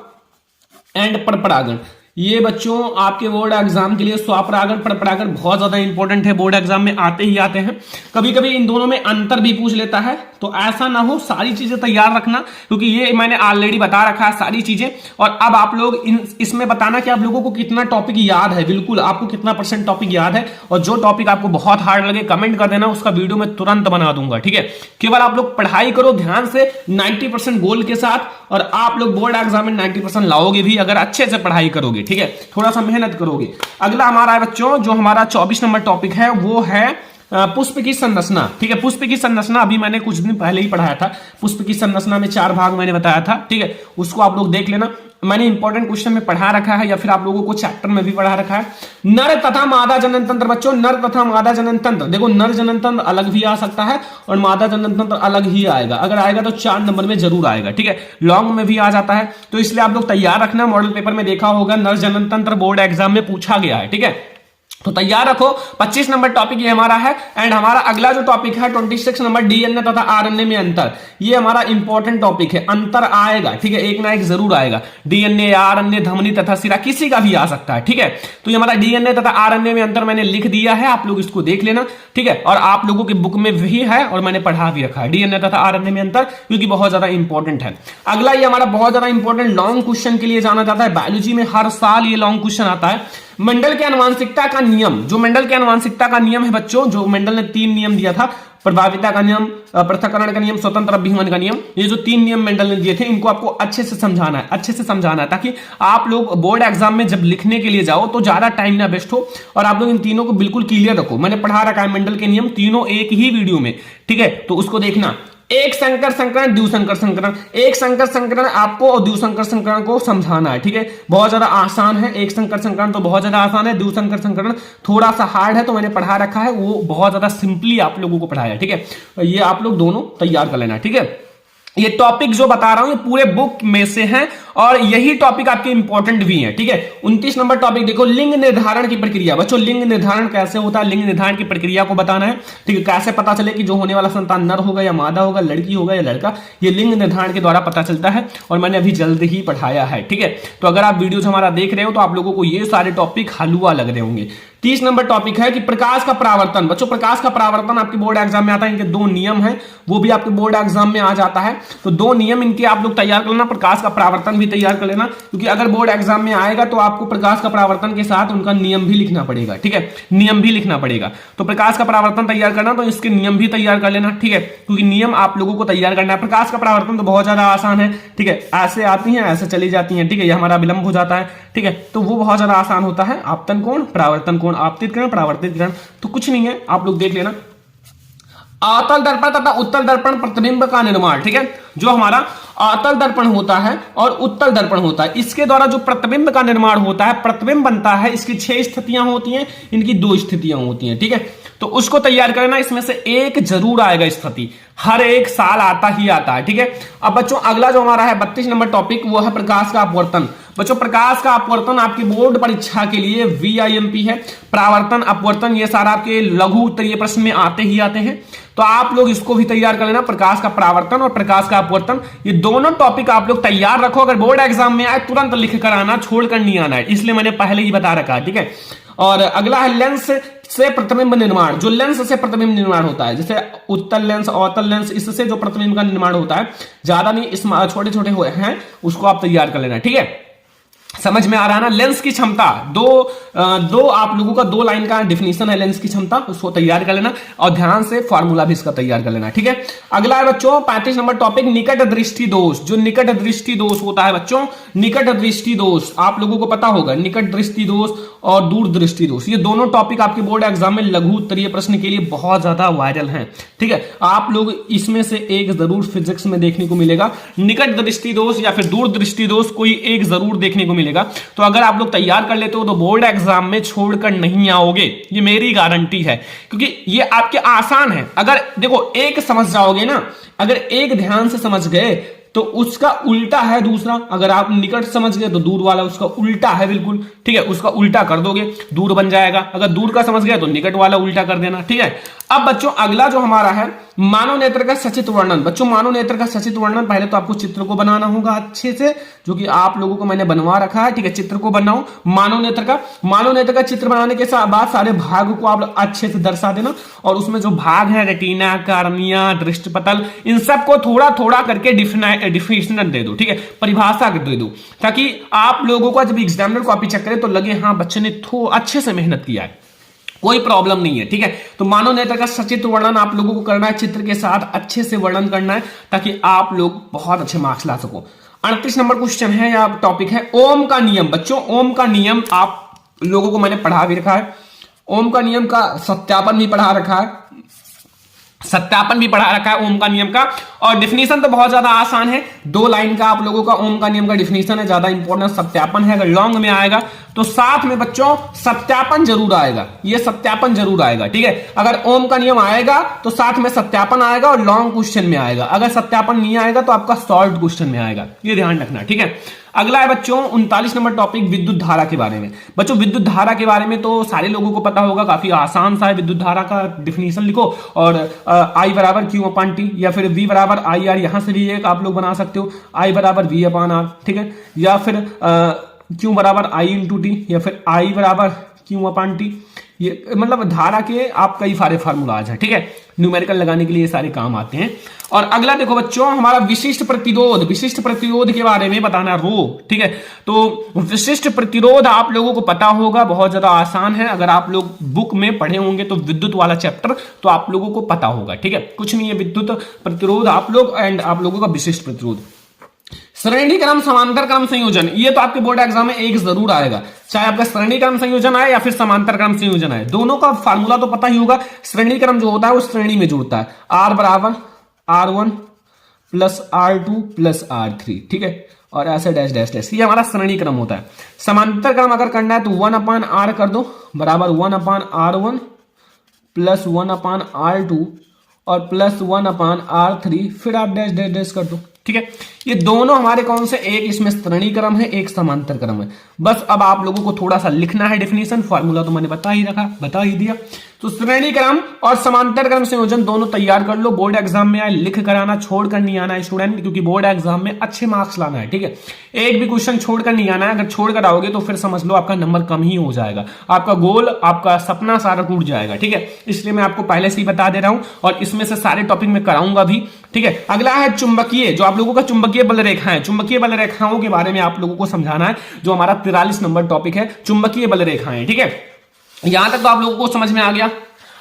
S1: एंड परपरागण। ये बच्चों आपके बोर्ड एग्जाम के लिए स्वपरागण, परपरागण बहुत ज्यादा इंपॉर्टेंट है, बोर्ड एग्जाम में आते ही आते हैं। कभी कभी इन दोनों में अंतर भी पूछ लेता है, तो ऐसा ना हो, सारी चीजें तैयार रखना, क्योंकि ये मैंने ऑलरेडी बता रखा है सारी चीजें। और अब आप लोग इसमें बताना कि आप लोगों को कितना टॉपिक याद है, बिल्कुल आपको कितना % टॉपिक याद है। और जो टॉपिक आपको बहुत हार्ड लगे कमेंट कर देना, उसका वीडियो मैं तुरंत बना दूंगा, ठीक है। केवल आप लोग पढ़ाई करो ध्यान से 90% गोल के साथ, और आप लोग बोर्ड एग्जाम में 90% लाओगे भी अगर अच्छे से पढ़ाई करोगे, ठीक है, थोड़ा सा मेहनत करोगे। अगला हमारा है बच्चों, जो हमारा 24 नंबर टॉपिक है वो है पुष्प की संरचना, ठीक है। पुष्प की संरचना अभी मैंने कुछ दिन पहले ही पढ़ाया था। पुष्प की संरचना में 4 भाग मैंने बताया था, ठीक है, उसको आप लोग देख लेना। मैंने इंपॉर्टेंट क्वेश्चन में पढ़ा रखा है, या फिर आप लोगों को चैप्टर में भी पढ़ा रखा है। नर तथा मादा जनन तंत्र बच्चों, नर तथा मादा जनन तंत्र, देखो नर जनन तंत्र अलग भी आ सकता है और मादा जनन तंत्र अलग ही आएगा। अगर आएगा तो 4 नंबर में जरूर आएगा, ठीक है, लॉन्ग में भी आ जाता है। तो इसलिए आप लोग तैयार रखना, मॉडल पेपर में देखा होगा नर जनन तंत्र बोर्ड एग्जाम में पूछा गया है, ठीक है, तो तैयार रखो। 25 नंबर टॉपिक ये हमारा है। एंड हमारा अगला जो टॉपिक है 26 नंबर, डीएनए तथा आरएनए में अंतर। ये हमारा इंपॉर्टेंट टॉपिक है, अंतर आएगा, ठीक है, एक ना एक जरूर आएगा। डीएनए, आरएनए, धमनी तथा सिरा, किसी का भी आ सकता है, ठीक है। तो ये हमारा डीएनए तथा आरएनए में अंतर मैंने लिख दिया है, आप लोग इसको देख लेना, ठीक है। और आप लोगों की बुक में भी है और मैंने पढ़ा भी रखा है डीएनए तथा आरएनए में अंतर, क्योंकि बहुत ज्यादा इंपॉर्टेंट है। अगला ये हमारा बहुत ज्यादा इंपॉर्टेंट लॉन्ग क्वेश्चन के लिए जाना जाता है। बायोलॉजी में हर साल ये लॉन्ग क्वेश्चन आता है। मेंडल के आनुवंशिकता का नियम, जो मेंडल के आनुवंशिकता का नियम है बच्चों, जो मेंडल ने 3 नियम दिया था, प्रभाविता का नियम, पृथक्करण का नियम, स्वतंत्र अभिगमन का नियम, ये जो 3 नियम मेंडल ने दिए थे, इनको आपको अच्छे से समझाना है, अच्छे से समझाना है, ताकि आप लोग बोर्ड एग्जाम में जब लिखने के लिए जाओ तो ज्यादा टाइम ना वेस्ट हो, और आप लोग इन तीनों को बिल्कुल क्लियर रखो। मैंने पढ़ा रखा है मेंडल के नियम तीनों एक ही वीडियो में, ठीक है, तो उसको देखना। एक संकर संकरण, द्विसंकर संकरण, एक संकर संकरण आपको और द्विसंकर संकरण को समझाना है, ठीक है, बहुत ज्यादा आसान है। एक संकर संकरण तो बहुत ज्यादा आसान है, द्विसंकर संकरण थोड़ा सा हार्ड है, तो मैंने पढ़ा रखा है, वो बहुत ज्यादा सिंपली आप लोगों को पढ़ाया, ठीक है। ये आप लोग दोनों तैयार कर लेना, ठीक है। ये टॉपिक जो बता रहा हूं ये पूरे बुक में से हैं, और यही टॉपिक आपके इंपॉर्टेंट भी हैं, ठीक है। 29 नंबर टॉपिक देखो, लिंग निर्धारण की प्रक्रिया। बच्चों लिंग निर्धारण कैसे होता है, लिंग निर्धारण की प्रक्रिया को बताना है, ठीक है। कैसे पता चले कि जो होने वाला संतान नर होगा या मादा होगा, लड़की होगा या लड़का, ये लिंग निर्धारण के द्वारा पता चलता है, और मैंने अभी जल्द ही पढ़ाया है, ठीक है। तो अगर आप वीडियोज हमारा देख रहे हो तो आप लोगों को ये सारे टॉपिक हलवा लग रहे होंगे। 30 नंबर टॉपिक है कि प्रकाश का परावर्तन। बच्चों प्रकाश का परावर्तन आपके बोर्ड एग्जाम में आता है, इनके 2 नियम हैं, वो भी आपके बोर्ड एग्जाम में आ जाता है। तो 2 नियम इनके आप लोग तैयार कर लेना, प्रकाश का परावर्तन भी तैयार कर लेना, क्योंकि अगर बोर्ड एग्जाम में आएगा तो आपको प्रकाश का परावर्तन के साथ उनका नियम भी लिखना पड़ेगा, ठीक है, नियम भी लिखना पड़ेगा। तो प्रकाश का परावर्तन तैयार करना, तो इसके नियम भी तैयार कर लेना, ठीक है, क्योंकि नियम आप लोगों को तैयार करना है। प्रकाश का परावर्तन तो बहुत ज्यादा आसान है, ठीक है, ऐसे आती है ऐसे चली जाती है, ठीक है, ये हमारा विलंब हो जाता है, ठीक है, तो वो बहुत ज्यादा आसान होता है। आपतन कोण, परावर्तन कोण, आपतित किरण, परावर्तित किरण, तो कुछ नहीं है, आप लोग देख लेना। अवतल दर्पण तथा उत्तल दर्पण प्रतिबिंब का निर्माण, ठीक है, जो हमारा अवतल दर्पण होता है और उत्तल दर्पण होता है, इसके द्वारा जो प्रतिबिंब का निर्माण होता है, प्रतिबिंब बनता है, इसकी 6 स्थितियां होती हैं, इनकी 2 स्थितियां होती हैं, ठीक है, तो उसको तैयार करना। इसमें से एक जरूर आएगा स्थिति, हर एक साल आता ही आता है, ठीक है। अब बच्चों अगला जो हमारा है 32 नंबर टॉपिक, वो है प्रकाश का अपवर्तन। बच्चों प्रकाश का अपवर्तन आपकी बोर्ड परीक्षा के लिए VIMP है। परावर्तन अपवर्तन ये सारा आपके लघु उत्तरीय प्रश्न में आते ही आते हैं, तो आप लोग इसको भी तैयार कर लेना। प्रकाश का परावर्तन और प्रकाश का अपवर्तन ये दोनों टॉपिक आप लोग तैयार रखो। अगर बोर्ड एग्जाम में आए तुरंत लिख कर आना, छोड़कर नहीं आना है, इसलिए मैंने पहले ही बता रखा है, ठीक है। और अगला है लेंस से प्रतिबिंब निर्माण। जो लेंस से प्रतिबिंब निर्माण होता है, जैसे उत्तल लेंस, अवतल लेंस, इससे जो प्रतिबिंब का निर्माण होता है, ज्यादा नहीं, इसमें छोटे छोटे हुए हैं, उसको आप तैयार कर लेना, ठीक है। समझ में आ रहा है ना। लेंस की क्षमता दो आप लोगों का 2 लाइन का डिफिनीशन है लेंस की क्षमता, उसको तैयार कर लेना और ध्यान से फॉर्मूला भी इसका तैयार कर लेना, ठीक है। अगला है बच्चों 35 नंबर टॉपिक निकट दृष्टि दोष। जो निकट दृष्टि दोष होता है बच्चों, निकट दृष्टि दोष आप लोगों को पता होगा, निकट दृष्टि दोष और दूर दृष्टि दोष, ये दोनों टॉपिक आपके बोर्ड एग्जाम में लघु उत्तरीय प्रश्न के लिए बहुत ज्यादा वायरल हैं, ठीक है। आप लोग इसमें से एक जरूर फिजिक्स में देखने को मिलेगा, निकट दृष्टि दोष या फिर दूर दृष्टि दोष, कोई एक जरूर देखने को मिलेगा। तो अगर आप लोग तैयार कर लेते हो तो बोर्ड एग्जाम में छोड़कर नहीं आओगे, ये मेरी गारंटी है, क्योंकि ये आपके आसान है। अगर देखो एक समझ जाओगे ना, अगर एक ध्यान से समझ गए तो उसका उल्टा है दूसरा। अगर आप निकट समझ गए तो दूर वाला उसका उल्टा है, बिल्कुल, ठीक है। उसका उल्टा कर दोगे, दूर बन जाएगा। अगर दूर का समझ गए तो निकट वाला उल्टा कर देना, ठीक है। अब बच्चों अगला जो हमारा है मानव नेत्र का सचित्र वर्णन। बच्चों मानव नेत्र का सचित्र वर्णन, पहले तो आपको चित्र को बनाना होगा अच्छे से, जो कि आप लोगों को मैंने बनवा रखा है, ठीक है। चित्र को बनाओ मानव नेत्र का चित्र बनाने के बाद सारे भाग को आप अच्छे से दर्शा देना, और उसमें जो भाग है रेटिना, कार्निया, दृष्टिपटल, इन सबको थोड़ा थोड़ा करके डिफिनेशन दे दो, ठीक है, परिभाषा दे दो, ताकि आप लोगों को जब एग्जामिनर कॉपी चेक करे तो लगे हाँ बच्चे ने अच्छे से मेहनत किया है, कोई प्रॉब्लम नहीं है, ठीक है। तो मानव नेत्र का सचित्र वर्णन आप लोगों को करना है, चित्र के साथ अच्छे से वर्णन करना है, ताकि आप लोग बहुत अच्छे मार्क्स ला सको। 38 नंबर क्वेश्चन है या टॉपिक है ओम का नियम। बच्चों ओम का नियम आप लोगों को मैंने पढ़ा भी रखा है, ओम का नियम का सत्यापन भी पढ़ा रखा है, ओम का नियम का। और डिफिनीशन तो बहुत ज्यादा आसान है, 2 लाइन का आप लोगों का ओम का नियम का डिफिनीशन है, ज्यादा इंपॉर्टेंट सत्यापन है। अगर लॉन्ग में आएगा तो साथ में बच्चों सत्यापन जरूर आएगा, ये सत्यापन जरूर आएगा, ठीक है। अगर ओम का नियम आएगा तो साथ में सत्यापन आएगा और लॉन्ग क्वेश्चन में आएगा। अगर सत्यापन नहीं आएगा तो आपका शॉर्ट क्वेश्चन में आएगा, ये ध्यान रखना, ठीक है। अगला है बच्चों 39 नंबर टॉपिक विद्युत धारा के बारे में। बच्चों विद्युत धारा के बारे में तो सारे लोगों को पता होगा, काफी आसान सा है। विद्युत धारा का डिफिनीशन लिखो और I बराबर Q/T या फिर V बराबर IR, यहां से भी एक आप लोग बना सकते हो, I बराबर V/R, ठीक है, या फिर Q बराबर I/T या फिर I बराबर Q/T। ये मतलब धारा के आप कई सारे फार्मूलाज हैं, ठीक है, न्यूमेरिकल लगाने के लिए ये सारे काम आते हैं। और अगला देखो बच्चों हमारा विशिष्ट प्रतिरोध के बारे में बताना, रो, ठीक है। तो विशिष्ट प्रतिरोध आप लोगों को पता होगा, बहुत ज्यादा आसान है। अगर आप लोग बुक में पढ़े होंगे तो विद्युत वाला चैप्टर तो आप लोगों को पता होगा, ठीक है। कुछ नहीं है, विद्युत प्रतिरोध आप लोग एंड आप लोगों का विशिष्ट प्रतिरोध। श्रेणी क्रम समांतर क्रम संयोजन, ये तो आपके बोर्ड एग्जाम में एक जरूर आएगा, चाहे आपका श्रेणी क्रम संयोजन आए या फिर समांतर क्रम संयोजन आए, दोनों का फार्मूला तो पता ही होगा। श्रेणी क्रम जो होता है वो श्रेणी में जुड़ता है, R बराबर R1 plus R2 plus R3, ठीक है, और ऐसे डैश डैश डैश, ये हमारा श्रेणी क्रम होता है। समांतर क्रम अगर करना है तो 1/R कर दो बराबर 1/R1 प्लस 1/R2 और प्लस 1/R3, फिर आप डैश डैश डैश कर दो, ठीक है। ये दोनों हमारे कौन से, एक इसमें श्रेणी क्रम है, एक समांतर क्रम है। बस अब आप लोगों को थोड़ा सा लिखना है डिफिनीशन, फार्मूला तो मैंने बता ही दिया। तो श्रेणी क्रम और समांतर क्रम संयोजन दोनों तैयार कर लो, बोर्ड एग्जाम में आए लिख कर आना, छोड़कर नहीं आना है स्टूडेंट, क्योंकि बोर्ड एग्जाम में अच्छे मार्क्स लाना है, ठीक है। एक भी क्वेश्चन छोड़कर नहीं आना है, अगर छोड़कर आओगे तो फिर समझ लो आपका नंबर कम ही हो जाएगा, आपका गोल, आपका सपना सारा टूट जाएगा, ठीक है। इसलिए मैं आपको पहले से ही बता दे रहा हूं और इसमें से सारे टॉपिक में कराऊंगा भी, ठीक है। अगला है चुंबकीय, जो आप लोगों का चुंबकीय बल रेखाएं, चुंबकीय बल रेखाओं के बारे में आप लोगों को समझाना है, जो हमारा 43 नंबर टॉपिक है, चुंबकीय बल रेखाएं, ठीक है। यहां तक तो आप लोगों को समझ में आ गया।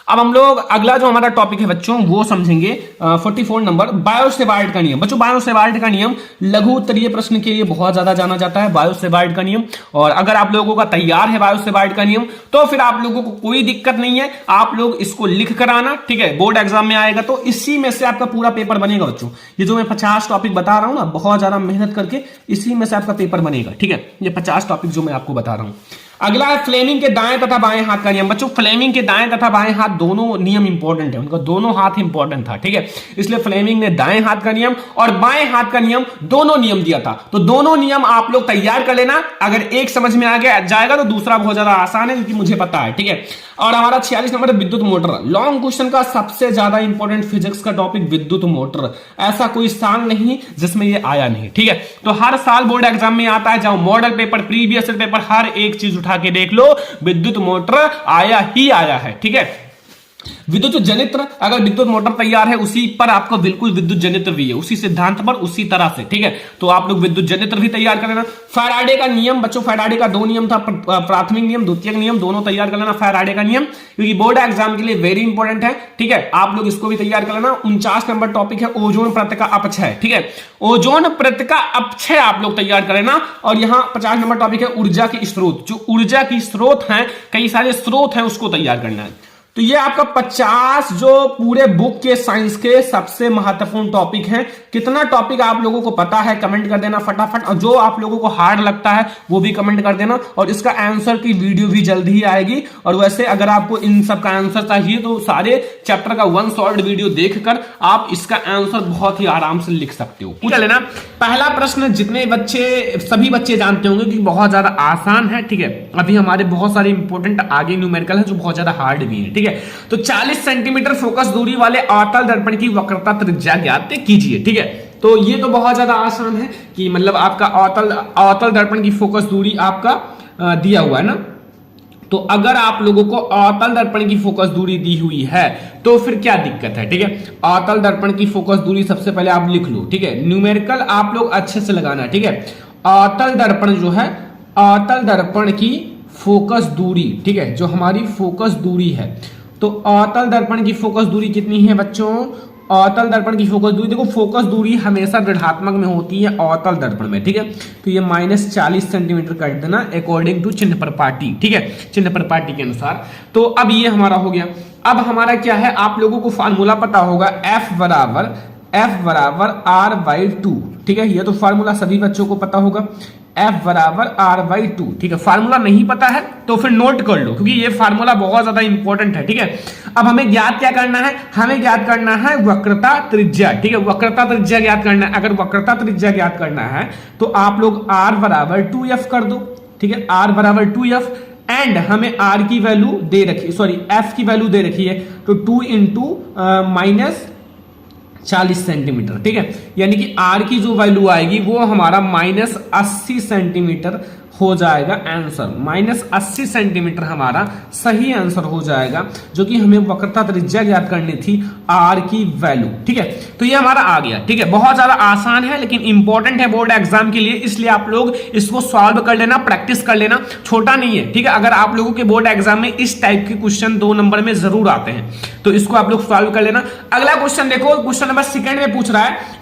S1: अब हम लोग अगला जो हमारा टॉपिक है बच्चों वो समझेंगे 44 नंबर बायो-सेवार्ट का नियम। बच्चों बायो-सेवार्ट का नियम लघु उत्तरीय प्रश्न के लिए बहुत ज्यादा जाना जाता है, बायो-सेवार्ट का नियम। और अगर आप लोगों का तैयार है बायो-सेवार्ट का नियम तो फिर आप लोगों को कोई दिक्कत नहीं है, आप लोग इसको लिख कर आना, ठीक है। बोर्ड एग्जाम में आएगा तो इसी में से आपका पूरा पेपर बनेगा बच्चों। ये जो मैं 50 टॉपिक बता रहा हूं ना, बहुत ज्यादा मेहनत करके इसी में से आपका पेपर बनेगा, ठीक है। ये 50 टॉपिक जो मैं आपको बता रहा हूं। अगला है फ्लेमिंग के दाएं तथा बाएं हाथ का नियम। बच्चों फ्लेमिंग के दाएं तथा बाएं हाथ दोनों नियम इंपॉर्टेंट है, उनका दोनों हाथ इंपॉर्टेंट था, ठीक है। इसलिए फ्लेमिंग ने दाएं हाथ का नियम और बाएं हाथ का नियम दोनों नियम दिया था, तो दोनों नियम आप लोग तैयार कर लेना। अगर एक समझ में आ गया जाएगा तो दूसरा बहुत ज्यादा आसान है, क्योंकि मुझे पता है, ठीक है। और हमारा 46 नंबर विद्युत मोटर, लॉन्ग क्वेश्चन का सबसे ज्यादा इंपॉर्टेंट फिजिक्स का टॉपिक विद्युत मोटर। ऐसा कोई साल नहीं जिसमें ये आया नहीं, ठीक है। तो हर साल बोर्ड एग्जाम में आता है, जाओ मॉडल पेपर, प्रीवियस पेपर, हर एक चीज उठा के देख लो, विद्युत मोटर आया ही आया है, ठीक है। विद्युत जनित्र, अगर विद्युत मोटर तैयार है उसी पर आपको बिल्कुल विद्युत जनित्र भी है, उसी सिद्धांत पर, उसी तरह से, ठीक है। तो आप लोग विद्युत जनित्र भी तैयार कर लेना। फैराडे का नियम, बच्चों फैराडे का दो नियम था, प्राथमिक नियम, द्वितीयक नियम, दोनों तैयार कर लेना। फैराडे का नियम क्योंकि बोर्ड एग्जाम के लिए वेरी इंपॉर्टेंट है, ठीक है, आप लोग इसको भी तैयार कर लेना। 49 नंबर टॉपिक है ओजोन परत का अपक्षय, ठीक है, ओजोन परत का अपक्षय आप लोग तैयार कर लेना। और यहाँ 50 नंबर टॉपिक है ऊर्जा की स्रोत, जो ऊर्जा की स्रोत है, कई सारे स्रोत हैं, उसको तैयार करना है। तो ये आपका 50 जो पूरे बुक के साइंस के सबसे महत्वपूर्ण टॉपिक हैं। कितना टॉपिक आप लोगों को पता है कमेंट कर देना फटाफट, और जो आप लोगों को हार्ड लगता है वो भी कमेंट कर देना, और इसका आंसर की वीडियो भी जल्दी ही आएगी। और वैसे अगर आपको इन सब का आंसर चाहिए तो सारे चैप्टर का वन शॉर्ट वीडियो देखकर आप इसका आंसर बहुत ही आराम से लिख सकते हो। पूछ लेना। पहला प्रश्न जितने बच्चे, सभी बच्चे जानते होंगे कि बहुत ज्यादा आसान है, ठीक है। अभी हमारे बहुत सारे इंपॉर्टेंट आगे न्यूमेरिकल है जो बहुत ज्यादा हार्ड भी है, ठीक है। तो 40 सेंटीमीटर फोकस दूरी वाले अवतल दर्पण की वक्रता त्रिज्या ज्ञात कीजिए, ठीक है। तो ये तो बहुत ज्यादा आसान है कि मतलब आपका अवतल दर्पण की फोकस दूरी आपका दिया हुआ है ना। तो अगर आप लोगों को अवतल दर्पण की फोकस दूरी दी हुई है तो फिर क्या दिक्कत है, ठीक है। अवतल दर्पण की फोकस दूरी सबसे पहले आप लिख लो, ठीक है। न्यूमेरिकल आप लोग अच्छे से लगाना, ठीक है। अवतल दर्पण जो है, अवतल दर्पण की फोकस दूरी, ठीक है, जो हमारी फोकस दूरी है, तो अवतल दर्पण की फोकस दूरी कितनी है बच्चों? अवतल दर्पण की फोकस दूरी, देखो फोकस दूरी हमेशा ऋणात्मक में होती है अवतल दर्पण में, ठीक है। तो ये -40 सेंटीमीटर कर देना अकॉर्डिंग टू चिन्ह प्रपाटी, ठीक है, चिन्ह प्रपाटी के अनुसार। तो अब ये हमारा हो गया। अब हमारा क्या है, आप लोगों को फार्मूला पता होगा, F बराबर R/2, ठीक है। ये तो फार्मूला सभी बच्चों को पता होगा, F बराबर R/2, ठीक है। फार्मूला नहीं पता है तो फिर नोट कर लो, क्योंकि ये फार्मूला बहुत ज्यादा इंपॉर्टेंट है, ठीक है। अब हमें ज्ञात क्या करना है, हमें ज्ञात करना है वक्रता त्रिज्या, ठीक है। वक्रता त्रिज्या ज्ञात करना है। अगर वक्रता त्रिज्या ज्ञात करना है तो आप लोग R बराबर 2F कर दो, ठीक है। R बराबर 2F एंड हमें R की वैल्यू दे रखी, सॉरी F की वैल्यू दे रखी है, तो 2 × -40 सेंटीमीटर, ठीक है। यानी कि R की जो वैल्यू आएगी वो हमारा -80 सेंटीमीटर हो जाएगा आंसर। -80 सेंटीमीटर हमारा सही आंसर हो जाएगा, जो कि हमें वक्रता त्रिज्या ज्ञात करनी थी, R की वैल्यू, ठीक है। तो ये हमारा आ गया, ठीक है। बहुत ज्यादा आसान है लेकिन इंपॉर्टेंट है बोर्ड एग्जाम के लिए, इसलिए आप लोग इसको सॉल्व कर लेना, प्रैक्टिस कर लेना, छोटा नहीं है, ठीक है। अगर आप लोगों के बोर्ड एग्जाम में इस टाइप के क्वेश्चन 2 नंबर में जरूर आते हैं तो इसको आप लोग सॉल्व कर लेना। अगला क्वेश्चन देखो, क्वेश्चन नंबर 2 में पूछ रहा है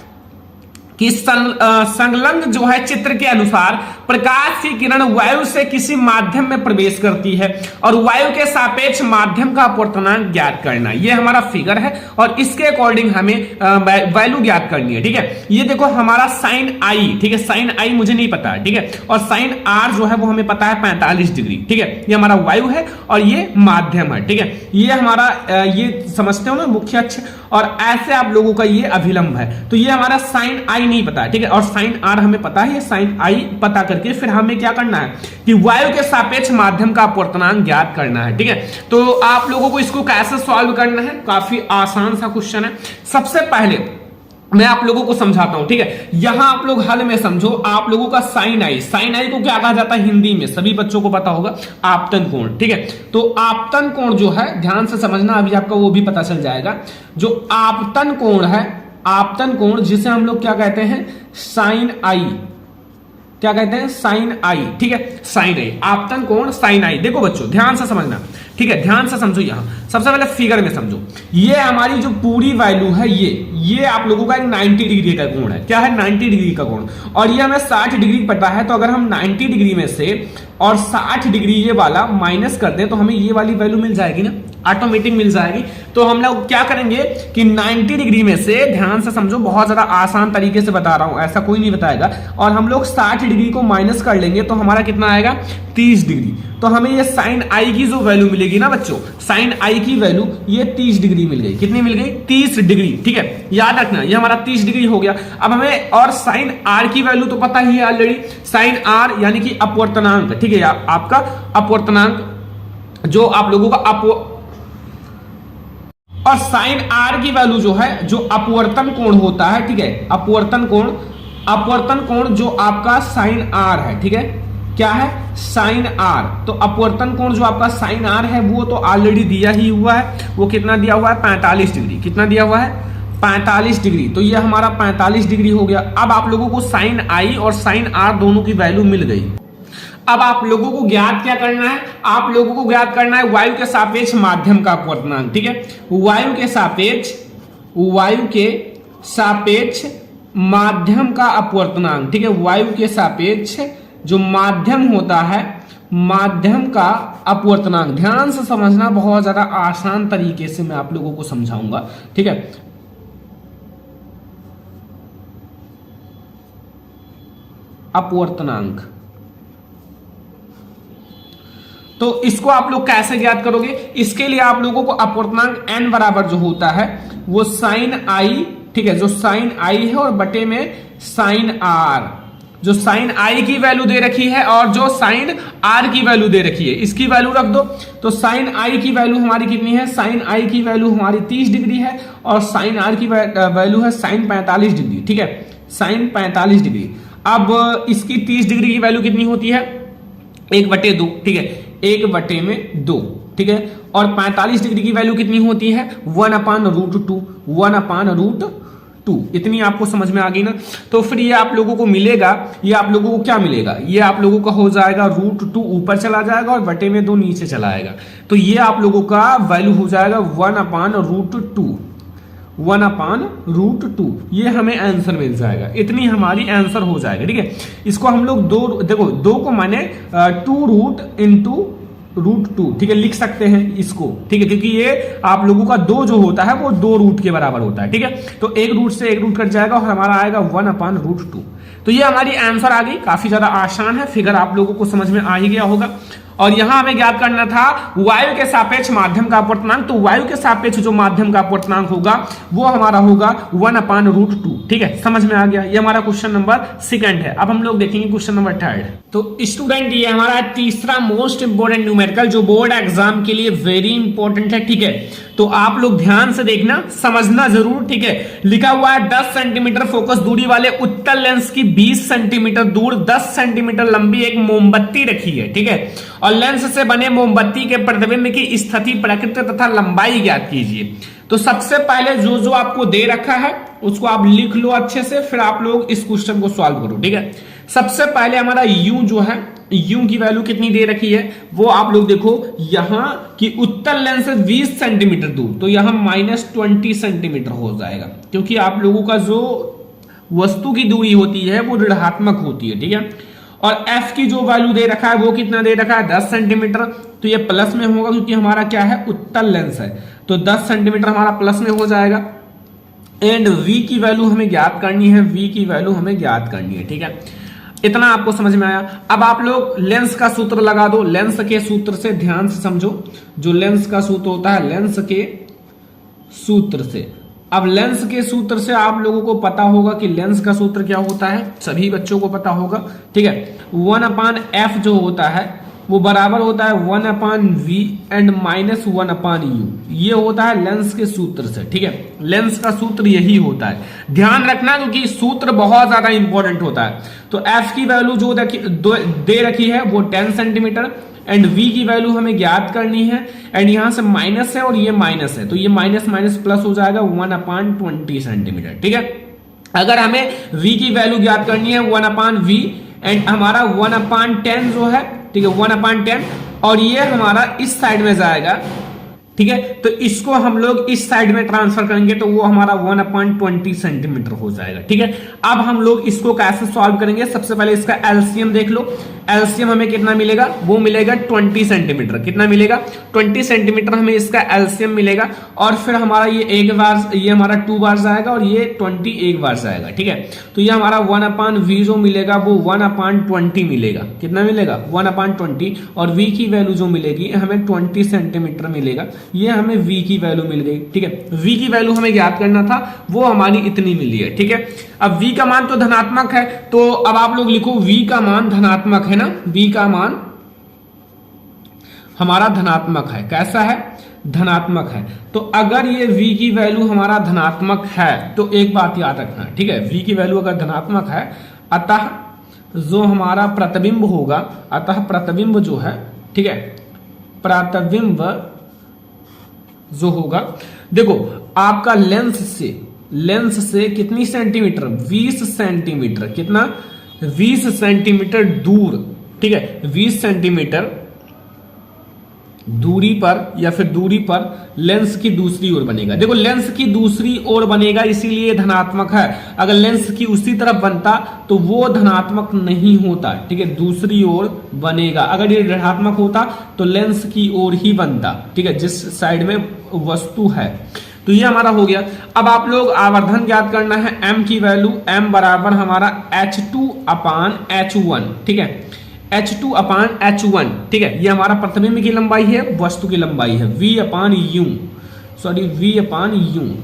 S1: कि संलग्न जो है चित्र के अनुसार प्रकाश की किरण वायु से किसी माध्यम में प्रवेश करती है और वायु के सापेक्ष माध्यम का अपवर्तनांक ज्ञात करना। ये हमारा फिगर है और इसके अकॉर्डिंग हमें वैल्यू ज्ञात करनी है, ठीक है। ये देखो हमारा साइन आई, ठीक है, साइन आई मुझे नहीं पता है, ठीक है। और साइन आर जो है वो हमें पता है 45 डिग्री, ठीक है। ये हमारा वायु है और ये माध्यम है, ठीक है। ये हमारा ये समझते हो ना मुख्य अक्ष, और ऐसे आप लोगों का ये अभिलंब है। तो ये हमारा साइन आई नहीं पता है, ठीक है। और साइन आर हमें पता है, साइन आई पता करके फिर हमें क्या करना है कि वायु के सापेक्ष माध्यम का अपवर्तनांक ज्ञात करना है, ठीक है। तो आप लोगों को इसको कैसे सॉल्व करना है, काफी आसान सा क्वेश्चन है। सबसे पहले मैं आप लोगों को समझाता हूं, ठीक है। यहां आप लोग हल में समझो, आप लोगों का साइन आई, साइन आई को क्या कहा जाता है हिंदी में, सभी बच्चों को पता होगा, आपतन कोण, ठीक है। तो आपतन कोण जो है, ध्यान से समझना, अभी आपका वो भी पता चल जाएगा। जो आपतन कोण है, आपतन कोण जिसे हम लोग क्या कहते हैं, साइन आई, क्या कहते हैं, साइन आई, ठीक है। साइन आई, आपतन कोण साइन आई। देखो बच्चों ध्यान से समझना, ठीक है, ध्यान से समझो। यहां सबसे पहले फिगर में समझो, ये हमारी जो पूरी वैल्यू है, ये आप लोगों का एक 90 डिग्री का कोण है। क्या है, 90 डिग्री का कोण, और ये हमें 60 डिग्री पता है। तो अगर हम 90 डिग्री में से और 60 डिग्री ये वाला माइनस कर दें तो हमें ये वाली वैल्यू मिल जाएगी ना, ऑटोमेटिक मिल जाएगी। तो हम लोग क्या करेंगे कि 90 डिग्री में से, ध्यान से समझो, बहुत ज्यादा आसान तरीके से बता रहा हूं, ऐसा कोई नहीं बताएगा, और हम लोग 60 डिग्री को माइनस कर लेंगे तो हमारा कितना आएगा 30 डिग्री। तो हमें ये साइन आई की जो वैल्यू मिलेगी ना बच्चों, साइन आई की वैल्यू ये 30 डिग्री मिल गई। कितनी मिल गई? 30 डिग्री। ठीक है, याद रखना ये हमारा 30 डिग्री हो गया। अब हमें और साइन आर की वैल्यू तो पता ही है ऑलरेडी, साइन आर यानी कि अपवर्तनांक। ठीक है, आपका अपवर्तनांक जो आप लोगों का और साइन आर की वैल्यू जो है, जो अपवर्तन कोण होता है, ठीक है, अपवर्तन कोण जो आपका साइन आर है, ठीक है, क्या है? Sine R. तो अपवर्तन कोण जो आपका साइन आर है वो तो ऑलरेडी दिया ही हुआ है। वो कितना दिया हुआ है? 45 डिग्री। कितना दिया हुआ है? 45 डिग्री। तो ये हमारा 45 डिग्री हो गया। अब आप लोगों को साइन आई और साइन आर दोनों की वैल्यू मिल गई। अब आप लोगों को ज्ञात क्या करना है? आप लोगों को ज्ञात करना है वायु के सापेक्ष माध्यम का अपवर्तनांक। ठीक है, वायु के सापेक्ष माध्यम का अपवर्तनांक। ठीक है, वायु के सापेक्ष जो माध्यम होता है, माध्यम का अपवर्तनांक। ध्यान से समझना, बहुत ज्यादा आसान तरीके से मैं आप लोगों को समझाऊंगा। ठीक है, अपवर्तनांक, तो इसको आप लोग कैसे ज्ञात करोगे? इसके लिए आप लोगों को अपवर्तनांक n बराबर जो होता है वो साइन आई, ठीक है, जो साइन आई है और बटे में साइन आर, जो साइन आई की वैल्यू दे रखी है और जो साइन आर की वैल्यू दे रखी है, इसकी वैल्यू रख दो। तो साइन आई की वैल्यू हमारी कितनी है? साइन आई की वैल्यू हमारी 30 डिग्री है और साइन आर की वैल्यू है साइन 45 डिग्री। ठीक है, साइन 45 डिग्री। अब इसकी 30 डिग्री की वैल्यू कितनी होती है? 1/2। ठीक है, 1/2। ठीक है, और 45 डिग्री की वैल्यू कितनी होती है? 1/√2। 1/√2। इतनी आपको समझ में आ गई ना? तो फिर ये आप लोगों को मिलेगा, ये आप लोगों को क्या मिलेगा? ये आप लोगों का हो जाएगा √2 ऊपर चला जाएगा और बटे में 2 नीचे चला आएगा। तो ये आप लोगों का वैल्यू हो जाएगा 1/√2। 1/√2। ये हमें आंसर मिल जाएगा। इतनी हमारी आंसर हो जाएगा। ठीक है, इसको हम लोग देखो 2 को माने 2√2, ठीक है, लिख सकते हैं इसको। ठीक है, क्योंकि ये आप लोगों का 2 जो होता है वो 2 रूट के बराबर होता है। ठीक है, तो 1 रूट से 1 रूट कट जाएगा और हमारा आएगा 1/√2। तो ये हमारी आंसर आ गई। काफी ज्यादा आसान है, फिगर आप लोगों को समझ में आ ही गया होगा। और यहां हमें ज्ञात करना था वायु के सापेक्ष माध्यम का अपवर्तनांक। तो वायु के सापेक्ष जो माध्यम का अपवर्तनांक होगा वो हमारा होगा 1/√2। ठीक है, समझ में आ गया। ये हमारा क्वेश्चन नंबर 2 है। अब हम लोग देखेंगे क्वेश्चन नंबर 3। तो स्टूडेंट, ये हमारा तीसरा मोस्ट इंपोर्टेंट न्यूमेरिकल जो बोर्ड एग्जाम के लिए वेरी इंपॉर्टेंट है। ठीक है, तो आप लोग ध्यान से देखना, समझना जरूर। ठीक है, लिखा हुआ है 10 सेंटीमीटर फोकस दूरी वाले उत्तल लेंस की 20 सेंटीमीटर दूर 10 सेंटीमीटर लंबी एक मोमबत्ती रखी है। ठीक है, और लेंस से बने मोमबत्ती के प्रतिबिंब की स्थिति, प्रकृति तथा लंबाई ज्ञात कीजिए। तो सबसे पहले जो जो आपको दे रखा है उसको आप लिख लो अच्छे से, फिर आप लोग इस क्वेश्चन को सॉल्व करो। ठीक है, सबसे पहले हमारा u जो है, u की वैल्यू कितनी दे रखी है वो आप लोग देखो। यहां की उत्तल लेंस से 20 सेंटीमीटर दूर, तो यहां -20 सेंटीमीटर हो जाएगा, क्योंकि आप लोगों का जो वस्तु की दूरी होती है वो ऋणात्मक होती है। ठीक है, और f की जो वैल्यू दे रखा है वो कितना दे रखा है? 10 सेंटीमीटर। तो ये प्लस में होगा क्योंकि हमारा क्या है? उत्तल लेंस है। तो 10 सेंटीमीटर हमारा प्लस में हो जाएगा। एंड v की वैल्यू हमें ज्ञात करनी है, v की वैल्यू हमें ज्ञात करनी है। ठीक है, इतना आपको समझ में आया। अब आप लोग लेंस का सूत्र लगा दो। लेंस के सूत्र से ध्यान से समझो, जो लेंस का सूत्र होता है, लेंस के सूत्र से। अब लेंस के सूत्र से आप लोगों को पता होगा कि लेंस का सूत्र क्या होता है, सभी बच्चों को पता होगा। ठीक है, 1/f जो होता है वो बराबर होता है 1/v एंड -1/u। ये होता है लेंस के सूत्र से। ठीक है, लेंस का सूत्र यही होता है, ध्यान रखना, क्योंकि सूत्र बहुत ज्यादा इंपॉर्टेंट होता है। तो f की वैल्यू जो दे रखी है वो 10 सेंटीमीटर एंड v की वैल्यू हमें ज्ञात करनी है। एंड यहां से माइनस है और ये माइनस है, तो ये माइनस माइनस प्लस हो जाएगा 1/20 सेंटीमीटर। ठीक है, अगर हमें v की वैल्यू ज्ञात करनी है 1/v एंड हमारा 1/10 जो है, ठीक है, 1/10, और ये हमारा इस साइड में जाएगा ठीक है। तो इसको हम लोग इस साइड में ट्रांसफर करेंगे तो वो हमारा 1/20 सेंटीमीटर हो जाएगा। ठीक है, अब हम लोग इसको कैसे सॉल्व करेंगे, सबसे पहले इसका एलसीएम देख लो। एलसीएम हमें कितना मिलेगा, वो मिलेगा 20 सेंटीमीटर। कितना मिलेगा, 20 सेंटीमीटर हमें इसका एलसीएम मिलेगा। और फिर हमारा ये एक बार, ये हमारा 2 बार जाएगा और ये 20 एक बार जाएगा। ठीक है, तो ये हमारा 1/v जो मिलेगा वो 1/20 मिलेगा। कितना मिलेगा, 1/20। और v की वैल्यू जो मिलेगी हमें 20 सेंटीमीटर मिलेगा। ये हमें v की वैल्यू मिल गई। ठीक है, v की वैल्यू हमें ज्ञात करना था, वो हमारी इतनी मिली है। ठीक है, अब v का मान तो धनात्मक है, तो अब आप लोग लिखो v का मान धनात्मक है ना, v का मान हमारा धनात्मक है। कैसा है, धनात्मक है। तो अगर ये v की वैल्यू हमारा धनात्मक है तो एक बात याद रखना। ठीक है, v की वैल्यू अगर धनात्मक है, अतः जो हमारा प्रतिबिंब होगा, अतः प्रतिबिंब जो है, ठीक है, प्रतिबिंब जो होगा, देखो आपका लेंस से कितनी सेंटीमीटर, 20 सेंटीमीटर। कितना, 20 सेंटीमीटर दूर। ठीक है, 20 सेंटीमीटर दूरी पर या फिर दूरी पर लेंस की दूसरी ओर बनेगा। देखो लेंस की दूसरी ओर बनेगा इसीलिए धनात्मक है। अगर लेंस की उसी तरफ बनता तो वो धनात्मक नहीं होता। ठीक है, दूसरी ओर बनेगा। अगर ये ऋणात्मक होता तो लेंस की ओर ही बनता। ठीक है, जिस साइड में वस्तु है। तो ये हमारा हो गया। अब आप लोग आवर्धन ज्ञात करना है। m की वैल्यू, m बराबर हमारा h2/h1। ठीक है, h2/h1। ठीक है, ये हमारा प्रतिबिंब की लंबाई है, वस्तु की लंबाई है, v/u।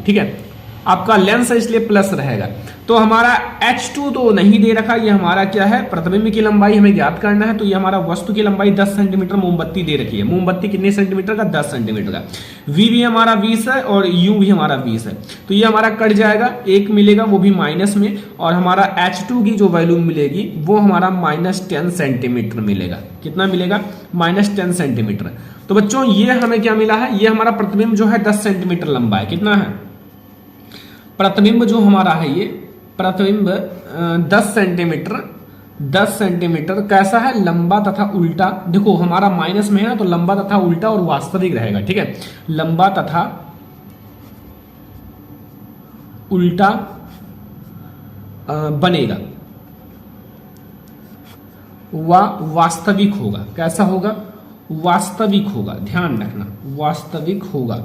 S1: ठीक है, आपका लेंस है इसलिए प्लस रहेगा। तो हमारा h2 तो नहीं दे रखा, ये हमारा क्या है, प्रतिबिंब की लंबाई हमें ज्ञात करना है। तो ये हमारा वस्तु की लंबाई 10 सेंटीमीटर, मोमबत्ती दे रखी है। मोमबत्ती कितने सेंटीमीटर का, 10 सेंटीमीटर का। v भी हमारा 20 है और u भी हमारा 20 है। तो ये हमारा कट जाएगा, एक मिलेगा वो भी माइनस में, और हमारा h2 की जो वैल्यू मिलेगी वो हमारा -10 सेंटीमीटर मिलेगा। कितना मिलेगा, -10 सेंटीमीटर। तो बच्चों ये हमें क्या मिला है, ये हमारा प्रतिबिंब जो है 10 सेंटीमीटर लंबा है। कितना है प्रतिबिंब जो हमारा है, ये प्रतिबिंब 10 सेंटीमीटर कैसा है, लंबा तथा उल्टा। देखो हमारा माइनस में है ना, तो लंबा तथा उल्टा और वास्तविक रहेगा। ठीक है, लंबा तथा उल्टा बनेगा, वास्तविक होगा। कैसा होगा, वास्तविक होगा। ध्यान रखना, वास्तविक होगा।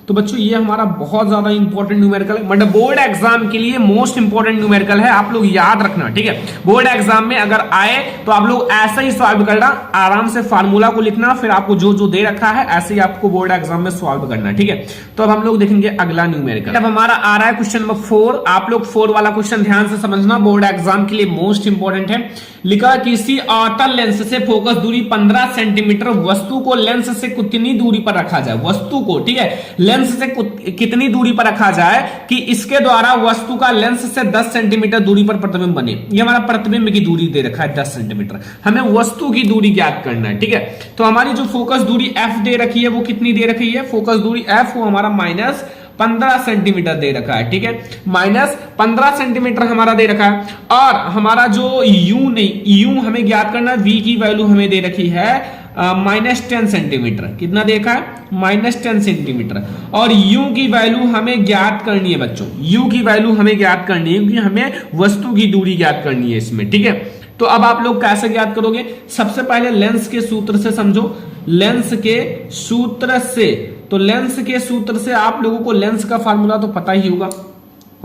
S1: तो बच्चों ये हमारा बहुत ज्यादा इंपॉर्टेंट न्यूमेरिकल है, मतलब बोर्ड एग्जाम के लिए मोस्ट इंपॉर्टेंट न्यूमेरिकल है। आप लोग याद रखना। ठीक है, बोर्ड एग्जाम में अगर आए तो आप लोग ऐसा ही सॉल्व करना, आराम से फार्मूला को लिखना, फिर आपको जो जो दे रखा है ऐसे ही आपको बोर्ड एग्जाम में सॉल्व करना। ठीक है, तो अब हम लोग देखेंगे अगला न्यूमेरिकल। अब हमारा आ रहा है क्वेश्चन नंबर 4। आप लोग 4 वाला क्वेश्चन ध्यान से समझना, बोर्ड एग्जाम के लिए मोस्ट इंपॉर्टेंट है। लिखा किसी अवतल लेंस से फोकस दूरी 15 सेंटीमीटर, वस्तु को लेंस से कितनी दूरी पर रखा जाए, वस्तु को, ठीक है, लेंस से कितनी दूरी पर रखा जाए कि इसके द्वारा वस्तु का लेंस से 10 सेंटीमीटर दूरी पर प्रतिबिंब बने। ये हमारा प्रतिबिंब की दूरी दे रखा है 10 सेंटीमीटर, हमें वस्तु की दूरी ज्ञात करना है। ठीक है, तो हमारी जो फोकस दूरी f दे रखी है वो कितनी दे रखी है, फोकस दूरी f वो हमारा -15 सेंटीमीटर दे रखा है। ठीक है, -15 सेंटीमीटर हमारा दे रखा है। और हमारा जो u हमें ज्ञात करना, v की वैल्यू हमें दे रखी है -10 सेंटीमीटर। कितना देखा है, -10 सेंटीमीटर। और u की वैल्यू हमें ज्ञात करनी है बच्चों, u की वैल्यू हमें ज्ञात करनी है क्योंकि हमें वस्तु की दूरी ज्ञात करनी है इसमें। ठीक है, तो अब आप लोग कैसे ज्ञात करोगे, सबसे पहले लेंस के सूत्र से समझो। लेंस के सूत्र से, तो लेंस के सूत्र से आप लोगों को लेंस का फार्मूला तो पता ही होगा,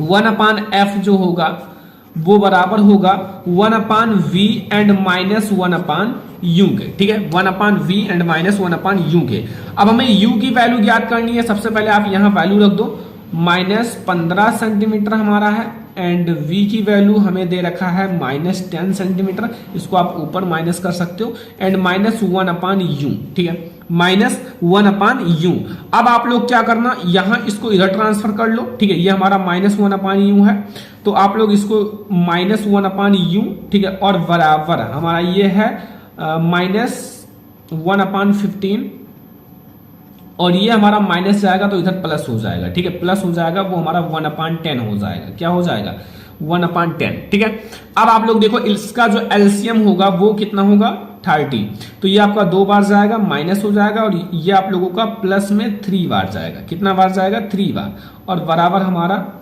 S1: 1/f जो होगा वो बराबर होगा 1/v एंड -1/u के। ठीक है, 1/v एंड -1/u के। अब हमें u की वैल्यू ज्ञात करनी है। सबसे पहले आप यहां वैल्यू रख दो, -15 सेंटीमीटर हमारा है, एंड v की वैल्यू हमें दे रखा है -10 सेंटीमीटर। इसको आप ऊपर माइनस कर सकते हो, एंड -1/u। ठीक है, -1/u। अब आप लोग क्या करना, यहां इसको इधर ट्रांसफर कर लो। ठीक है, ये हमारा -1/u है, तो आप लोग इसको -1/u, ठीक है, और बराबर हमारा ये है -1/15, और ये हमारा माइनस जाएगा तो इधर प्लस हो जाएगा। ठीक है, प्लस हो जाएगा, वो हमारा 1/10 हो जाएगा। क्या हो जाएगा, 1/10। ठीक है, अब आप लोग देखो इसका जो एलसीएम होगा वो कितना होगा, 30, तो ये आपका 2 बार जाएगा, माइनस हो जाएगा, और ये आप लोगों का प्लस में 3 बार जाएगा। कितना बार जाएगा? 3 बार, और बराबर हमारा,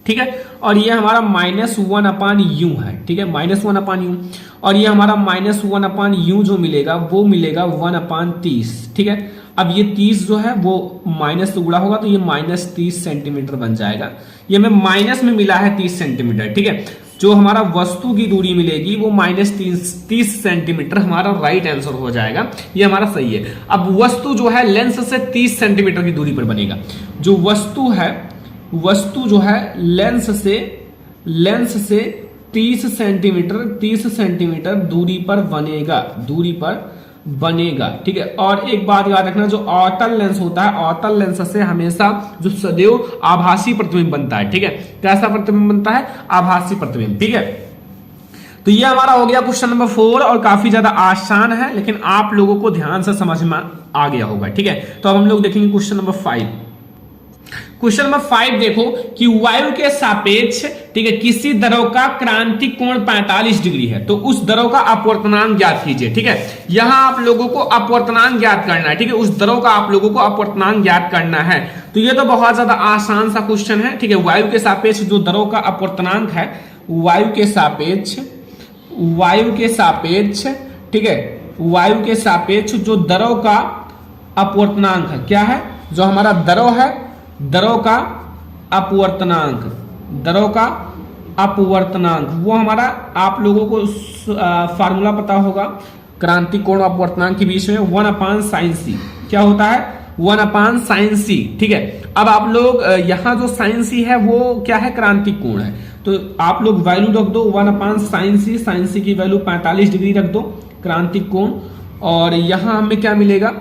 S1: ठीक है, और ये हमारा -1/u है, ठीक है, -1/u, और ये हमारा -1/u जो मिलेगा वो मिलेगा 1/30, ठीक है। अब ये 30 जो है वो माइनस से गुणा होगा, तो ये -30 सेंटीमीटर बन जाएगा। ये हमें माइनस में मिला है 30 सेंटीमीटर, ठीक है। जो हमारा वस्तु की दूरी मिलेगी वो -30 सेंटीमीटर हमारा राइट आंसर हो जाएगा, ये हमारा सही है। अब वस्तु जो है लेंस से 30 सेंटीमीटर की दूरी पर बनेगा। जो वस्तु जो है लेंस से 30 सेंटीमीटर दूरी पर बनेगा, ठीक है। और एक बात याद रखना, जो अवतल लेंस होता है, अवतल लेंस से हमेशा जो सदैव आभासी प्रतिबिंब बनता है, ठीक है। कैसा प्रतिबिंब बनता है? आभासी प्रतिबिंब, ठीक है। तो ये हमारा हो गया क्वेश्चन नंबर 4, और काफी ज्यादा आसान है, लेकिन आप लोगों को ध्यान से समझ में आ गया होगा, ठीक है। तो अब हम लोग देखेंगे क्वेश्चन नंबर 5। क्वेश्चन नंबर 5 देखो कि वायु के सापेक्ष, ठीक है, किसी द्रव का क्रांतिक कोण 45 डिग्री है, तो उस द्रव का अपवर्तनांक ज्ञात कीजिए, ठीक है। यहां आप लोगों को अपवर्तनांक ज्ञात करना है, ठीक है, उस द्रव का आप लोगों को अपवर्तनांक ज्ञात करना है। तो ये तो बहुत ज्यादा आसान सा क्वेश्चन है, ठीक है। वायु के सापेक्ष जो द्रव का अपवर्तनांक है, वायु के सापेक्ष, ठीक है, वायु के सापेक्ष जो द्रव का अपवर्तनांक है, क्या है? जो हमारा द्रव है, द्रव का अपवर्तनांक, वो हमारा आप लोगों को फार्मूला पता होगा क्रांतिक कोण अपवर्तनांक के बीच में 1/sin c। क्या होता है? 1/sin c, ठीक है। अब आप लोग यहां जो sin c है वो क्या है? क्रांतिक कोण है। तो आप लोग वैल्यू रख दो 1/sin c की वैल्यू 45 डिग्री रख दो, क्रांतिक कोण, और यहां हमें क्या मिलेगा?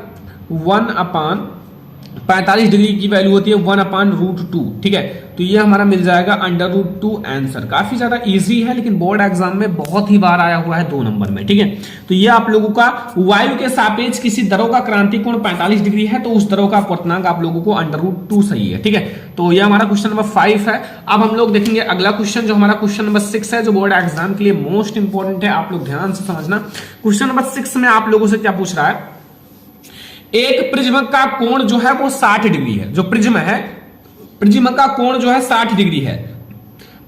S1: 45 डिग्री की वैल्यू होती है 1/√2, ठीक है। तो ये हमारा मिल जाएगा √2 आंसर। काफी ज्यादा इजी है, लेकिन बोर्ड एग्जाम में बहुत ही बार आया हुआ है 2 नंबर में, ठीक है। तो ये आप लोगों का वायु के सापेक्ष किसी द्रव का क्रांतिक कोण 45 डिग्री है, तो उस द्रव का अपवर्तनांक आप लोगों को √2 सही है, ठीक है। तो ये हमारा क्वेश्चन नंबर 5 है। अब हम लोग देखेंगे अगला क्वेश्चन, जो हमारा क्वेश्चन नंबर 6 है, जो बोर्ड एग्जाम के लिए मोस्ट इंपॉर्टेंट है। आप लोग ध्यान से समझना। क्वेश्चन नंबर 6 में आप लोगों से क्या पूछ रहा है? एक प्रिज्म का कोण जो है वो 60 डिग्री है। जो प्रिज्म है, प्रिज्म का कोण जो है 60 डिग्री है,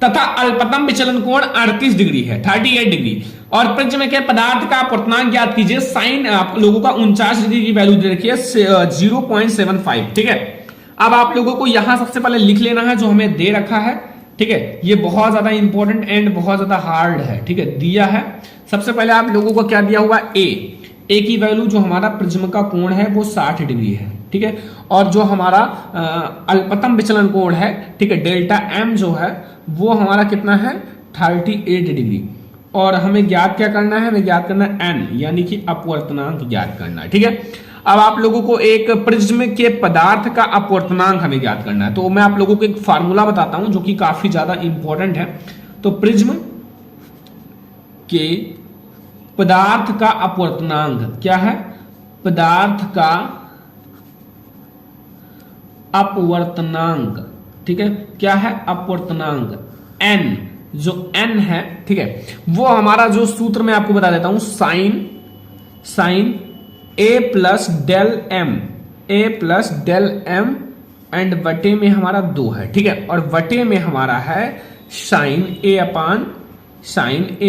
S1: तथा अल्पतम विचलन कोण 38 डिग्री है, 38 डिग्री। और प्रिज्म के पदार्थ का अपवर्तनांक ज्ञात कीजिए। साइन आप लोगों का 49 डिग्री की वैल्यू दे रखी है 0.75, ठीक है। अब आप लोगों को यहां सबसे पहले लिख लेना है जो हमें दे रखा है, ठीक है। ये बहुत ज्यादा इंपॉर्टेंट एंड बहुत ज्यादा हार्ड है, ठीक है, दिया है। सबसे पहले आप लोगों को क्या दिया हुआ? ए की वैल्यू जो हमारा प्रिज्म का कोण है वो 60 डिग्री है, ठीक है। और जो हमारा अल्पतम विचलन कोण है, ठीक है, डेल्टा एम जो है वो हमारा कितना है? 38 डिग्री। और हमें ज्ञात क्या करना है? हमें ज्ञात करना है एन, यानी कि अपवर्तनांक ज्ञात करना है, ठीक है। अब आप लोगों को एक प्रिज्म के पदार्थ का अपवर्तनांक हमें ज्ञात करना है। तो मैं आप लोगों को एक फार्मूला बताता हूं जो कि काफी ज्यादा इंपॉर्टेंट है। तो प्रिज्म के पदार्थ का अपवर्तनांक क्या है? पदार्थ का अपवर्तनांक, ठीक है, क्या है? अपवर्तनांक n, जो n है, ठीक है, वो हमारा जो सूत्र मैं आपको बता देता हूं, sine a plus del m and बटे में हमारा 2 है, ठीक है। और बटे में हमारा है साइन a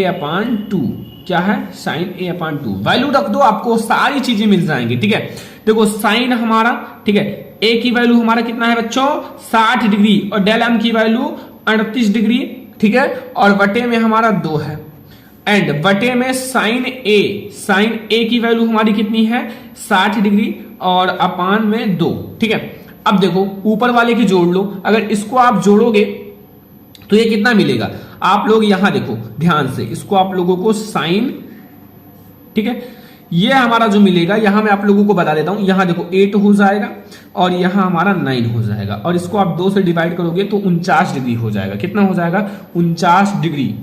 S1: अपान 2, क्या है? Sign a/2। वैल्यू रख दो, आपको सारी चीजें मिल जाएंगी, ठीक है। देखो साइन हमारा, ठीक है, a की वैल्यू हमारा कितना है बच्चों? 60 डिग्री, और डेल m की वैल्यू 38 डिग्री, ठीक है। और बटे में हमारा 2 है, एंड बटे में साइन a की वैल्यू हमारी कितनी है? 60 डिग्री, और अपान में 2, ठीक है। अब देखो ऊपर वाले की जोड़ लो, अगर इसको आप जोड़ोगे तो ये कितना मिलेगा? आप लोग यहां देखो ध्यान से, इसको आप लोगों को साइन, ठीक है, ये हमारा जो मिलेगा, यहां मैं आप लोगों को बता देता हूं, यहां देखो 8 हो जाएगा और यहां हमारा 9 हो जाएगा, और इसको आप 2 से डिवाइड करोगे तो 49 डिग्री हो जाएगा। कितना हो जाएगा? 49 डिग्री,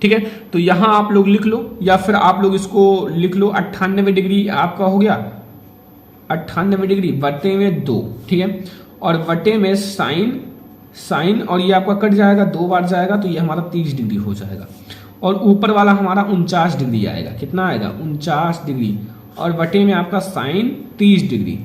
S1: ठीक है। तो यहां आप लोग लिख लो, या फिर आप लोग इसको लिख लो 98 डिग्री आपका हो गया, 98 डिग्री बटे में 2, ठीक है। और बटे में साइन, और ये आपका कट जाएगा, 2 बार जाएगा, तो ये हमारा 30 डिग्री हो जाएगा। और ऊपर वाला हमारा 49 डिग्री आएगा। कितना आएगा? 49 डिग्री, और बटे में आपका साइन 30 डिग्री।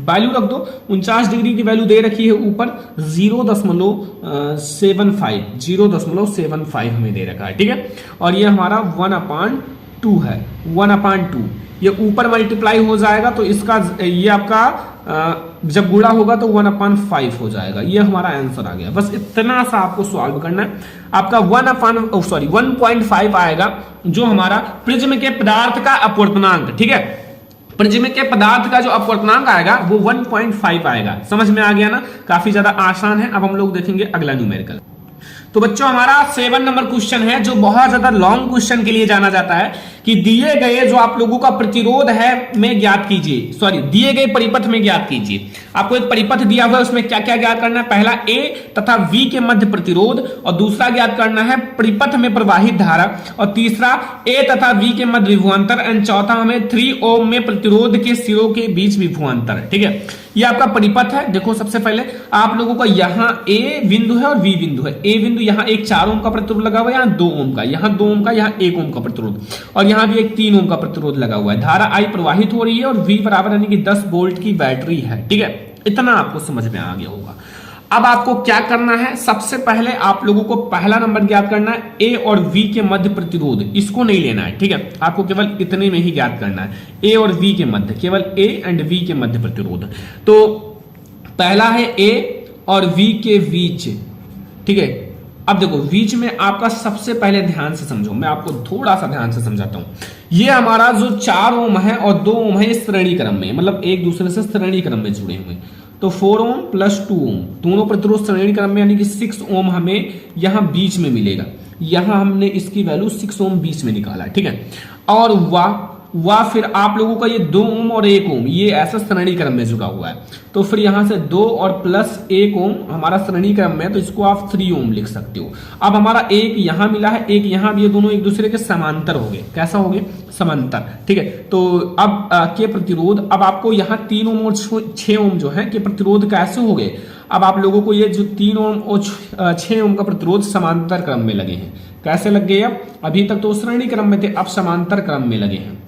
S1: वैल्यू रख दो, 49 डिग्री की वैल्यू दे रखी है ऊपर 0.75 हमें दे रखा है, ठीक है। और ये हमारा 1/2 है, 1/2 ये ऊपर मल्टीप्लाई हो जाएगा तो इसका ये आपका जब गुणा होगा तो 1/5 हो जाएगा। ये हमारा आंसर आ गया। बस इतना सा आपको सॉल्व करना है। आपका 1.5 आएगा जो हमारा प्रिज्म के पदार्थ का अपवर्तनांक, ठीक है। प्रिज्म के पदार्थ का जो अपवर्तनांक आएगा वो 1.5 आएगा। समझ में आ गया ना? काफी ज्यादा आसान है। अब हम लोग देखेंगे अगला न्यूमेरिकल। तो बच्चों हमारा 7 नंबर क्वेश्चन है जो बहुत ज्यादा लॉन्ग क्वेश्चन के लिए जाना जाता है कि दिए गए जो आप लोगों का प्रतिरोध है में ज्ञात कीजिए, सॉरी दिए गए परिपथ में ज्ञात कीजिए। आपको एक परिपथ दिया हुआ है, उसमें क्या क्या ज्ञात करना है? पहला A तथा V के मध्य प्रतिरोध, और दूसरा ज्ञात करना है परिपथ में प्रवाहित धारा, और तीसरा A तथा V के मध्य विभवांतर, एंड चौथा हमें 3 ओम में प्रतिरोध के सिरों के बीच विभवांतर, ठीक है। ये आपका परिपथ है। देखो सबसे पहले आप लोगों का यहाँ A बिंदु है और V बिंदु है। A बिंदु यहाँ एक 4 ओम का प्रतिरोध लगा हुआ है, यहाँ 2 ओम का, यहाँ 2 ओम का, यहाँ 1 ओम का प्रतिरोध, और यहाँ भी एक 3 ओम का प्रतिरोध लगा हुआ है। धारा I प्रवाहित हो रही है और V बराबर यानी कि 10 वोल्ट की बैटरी है, ठीक है। इतना आपको समझ में आ गया होगा। अब आपको क्या करना है? सबसे पहले आप लोगों को पहला नंबर ज्ञात करना है A और V के मध्य प्रतिरोध। इसको नहीं लेना है, ठीक है। आपको केवल इतने में ही ज्ञात करना है, A और V के मध्य, केवल A एंड V के मध्य प्रतिरोध। तो पहला है A और V के बीच, ठीक है। अब देखो बीच में आपका सबसे पहले ध्यान से समझो, मैं आपको थोड़ा सा ध्यान से समझाता हूं। ये हमारा जो 4 ओम है और 2 ओम है, श्रेणी क्रम में, मतलब एक दूसरे से श्रेणी क्रम में जुड़े हुए। तो 4 ओम प्लस 2 ओम दोनों प्रतिरोध श्रेणी क्रम में, यानी कि 6 ओम हमें यहां बीच में मिलेगा। यहां हमने इसकी वैल्यू 6 ओम बीच में निकाला, ठीक है। और वाह फिर आप लोगों का ये 2 ओम और 1 ओम ये ऐसा श्रेणी क्रम में झुका हुआ है। तो फिर यहां से 2 और प्लस 1 ओम हमारा श्रेणी क्रम में, तो इसको आप 3 ओम लिख सकते हो। अब हमारा एक यहां मिला है, एक यहां भी, ये दोनों एक दूसरे के समांतर हो गए। कैसा हो गए? समांतर, ठीक है। तो अब के प्रतिरोध, अब आपको यहाँ 3 ओम और 6 ओम जो है के प्रतिरोध कैसे हो गए? अब आप लोगों को ये जो 3 ओम और 6 ओम का प्रतिरोध समांतर क्रम में लगे हैं। कैसे लग गए? अब अभी तक तो श्रेणी क्रम में थे, अब समांतर क्रम में लगे हैं।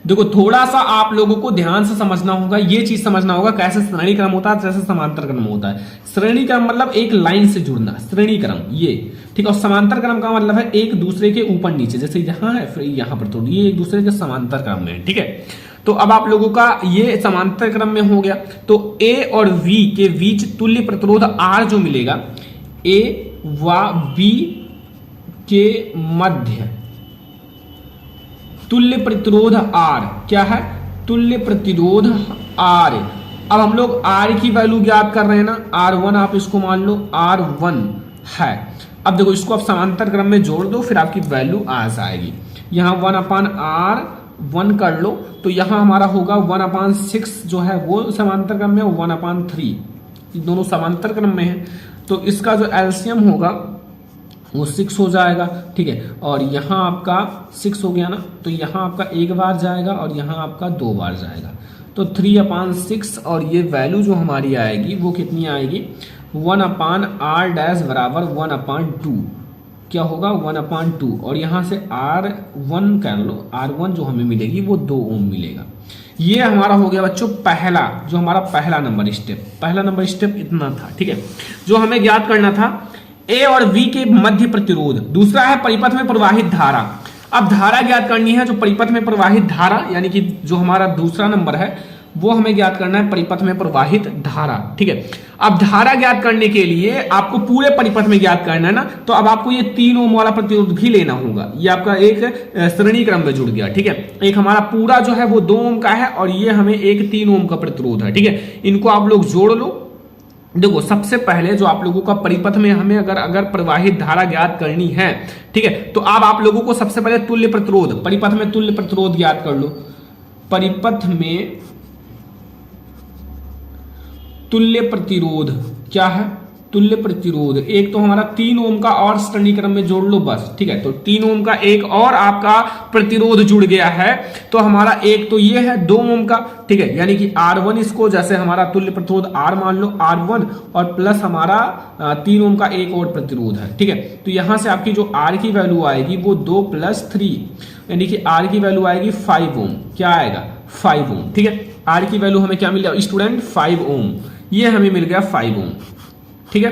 S1: देखो थोड़ा सा आप लोगों को ध्यान से समझना होगा, ये चीज समझना होगा कैसे श्रेणी क्रम होता है, जैसे समांतर क्रम होता है। श्रेणी क्रम मतलब एक लाइन से जुड़ना, श्रेणी क्रम ये, ठीक है। और समांतर क्रम का मतलब है एक दूसरे के ऊपर नीचे, जैसे यहाँ है फिर यहाँ पर, तो ये एक दूसरे के समांतर क्रम में है, ठीक है। तो अब आप लोगों का ये समांतर क्रम में हो गया। तो A और V के बीच तुल्य प्रतिरोध R जो मिलेगा, A व B के मध्य तुल्य प्रतिरोध R क्या है? तुल्य प्रतिरोध R। अब हम लोग R की वैल्यू ज्ञात कर रहे हैं ना, R1 आप इसको मान लो R1 है। अब देखो इसको आप समांतर क्रम में जोड़ दो, फिर आपकी वैल्यू आ जाएगी। यहाँ 1/R1 कर लो, तो यहाँ हमारा होगा 1/6 जो है वो समांतर क्रम में, 1/3 दोनों समांतर क्रम में है। तो इसका जो एलसीएम होगा वो 6 हो जाएगा, ठीक है। और यहाँ आपका 6 हो गया ना, तो यहाँ आपका एक बार जाएगा और यहाँ आपका 2 बार जाएगा। तो 3/6 और ये वैल्यू जो हमारी आएगी वो कितनी आएगी? 1/R' बराबर 1/2 क्या होगा? 1/2। और यहाँ से R1 कर लो, R1 जो हमें मिलेगी वो 2 ओम मिलेगा। ये हमारा हो गया बच्चों पहला, जो हमारा पहला नंबर स्टेप। पहला नंबर स्टेप इतना था, ठीक है, जो हमें ज्ञात करना था A और V के मध्य प्रतिरोध। दूसरा है परिपथ में प्रवाहित धारा। अब धारा ज्ञात करनी है, जो परिपथ में प्रवाहित धारा, यानी कि जो हमारा दूसरा नंबर है वो हमें ज्ञात करना है परिपथ में प्रवाहित धारा, ठीक है। अब धारा ज्ञात करने के लिए आपको पूरे परिपथ में ज्ञात करना है ना, तो अब आपको ये 3 ओम वाला प्रतिरोध भी लेना होगा। ये आपका एक श्रेणी क्रम में जुड़ गया, ठीक है। एक हमारा पूरा जो है वो 2 ओम का है और ये हमें एक 3 ओम का प्रतिरोध है, ठीक है। इनको आप लोग जोड़ लो। देखो सबसे पहले जो आप लोगों का परिपथ में हमें अगर प्रवाहित धारा ज्ञात करनी है, ठीक है, तो अब आप लोगों को सबसे पहले तुल्य प्रतिरोध, परिपथ में तुल्य प्रतिरोध ज्ञात कर लो। परिपथ में तुल्य प्रतिरोध क्या है? तुल्य प्रतिरोध, एक तो हमारा 3 ओम का और श्रेणी क्रम में जोड़ लो बस, ठीक है। तो 3 ओम का एक और आपका प्रतिरोध जुड़ गया है, तो हमारा एक तो ये है 2 ओम का, ठीक है, यानी कि R1 इसको जैसे हमारा तुल्य प्रतिरोध R मान लो, R1 और प्लस हमारा 3 ओम का एक और प्रतिरोध है, ठीक है। तो यहां से आपकी जो R की वैल्यू आएगी वो 2 + 3, यानी कि R की वैल्यू आएगी 5 ओम। क्या आएगा? 5 ओम, ठीक है। R की वैल्यू हमें क्या मिल गया स्टूडेंट? 5 ओम। ये हमें मिल गया 5 ओम, ठीक है।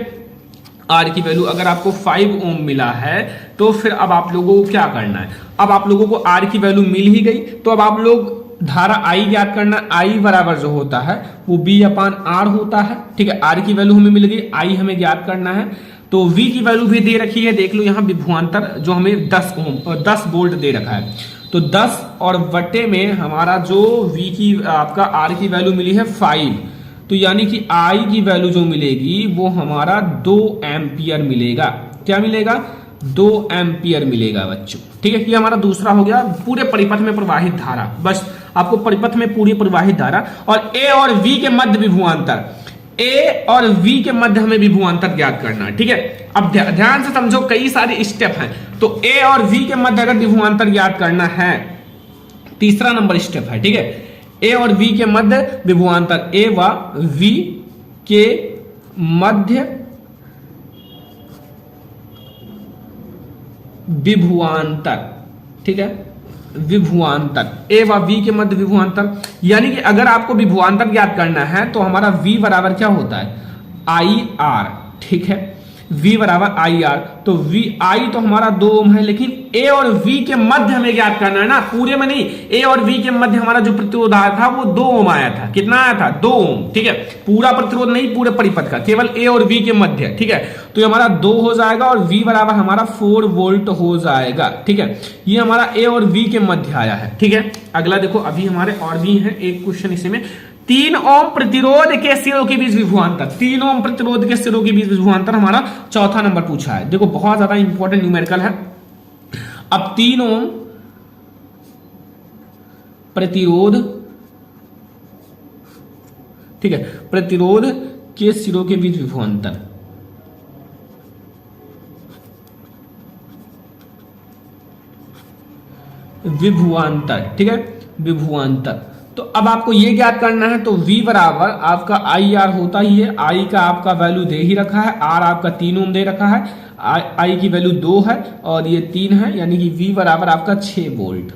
S1: R की वैल्यू अगर आपको 5 ओम मिला है तो फिर अब आप लोगों को क्या करना है? अब आप लोगों को R की वैल्यू मिल ही गई, तो अब आप लोग धारा I ज्ञात करना। I बराबर जो होता है वो B/R होता है, ठीक है। R की वैल्यू हमें मिल गई, I हमें ज्ञात करना है। तो V की वैल्यू भी दे रखी है, देख लो यहाँ विभवांतर जो हमें 10 वोल्ट दे रखा है। तो 10 और बटे में हमारा जो V की आपका R की वैल्यू मिली है 5, तो यानी कि I की वैल्यू जो मिलेगी वो हमारा 2 एम्पियर मिलेगा। क्या मिलेगा? 2 एम्पियर मिलेगा बच्चों, ठीक है। ये हमारा दूसरा हो गया पूरे परिपथ में प्रवाहित धारा। बस आपको परिपथ में पूरी प्रवाहित धारा और A और V के मध्य विभवांतर, A और V के मध्य हमें विभवांतर ज्ञात करना है, ठीक है। अब ध्यान से समझो, कई सारे स्टेप हैं। तो A और V के मध्य अगर विभवांतर ज्ञात करना है, तीसरा नंबर स्टेप है, ठीक है। A और V के मध्य विभवांतर, A व V के मध्य विभवांतर, ठीक है, विभवांतर, A व V के मध्य विभवांतर। यानी कि अगर आपको विभवांतर ज्ञात करना है तो हमारा V बराबर क्या होता है? IR, ठीक है। V बराबर IR, तो I तो हमारा 2 ओम है, लेकिन A और V के मध्य हमें ज्ञात करना है ना, पूरे में नहीं। A और V के मध्य हमारा जो प्रतिरोध आया था वो 2 ओम आया था। कितना आया था? 2 ओम, ठीक है। पूरा प्रतिरोध नहीं, पूरे परिपथ का, केवल A और V के मध्य, ठीक है। तो ये हमारा 2 हो जाएगा और V बराबर हमारा 4 वोल्ट हो जाएगा, ठीक है। ये हमारा A और V के मध्य आया है, ठीक है। अगला देखो, अभी हमारे और भी है एक क्वेश्चन इसमें। 3 ओम प्रतिरोध के सिरों के बीच विभवांतर, 3 ओम प्रतिरोध के सिरों के बीच विभवांतर हमारा चौथा नंबर पूछा है। देखो बहुत ज्यादा इंपॉर्टेंट न्यूमेरिकल है। अब 3 ओम प्रतिरोध, ठीक है, प्रतिरोध के सिरों के बीच विभवांतर, विभवांतर, ठीक है, विभवांतर। तो अब आपको ये ज्ञात करना है, तो V बराबर आपका IR होता ही है। I का आपका वैल्यू दे ही रखा है, R आपका 3 ओम दे रखा है, I की वैल्यू 2 है और ये 3 है, यानी कि V बराबर आपका 6 वोल्ट।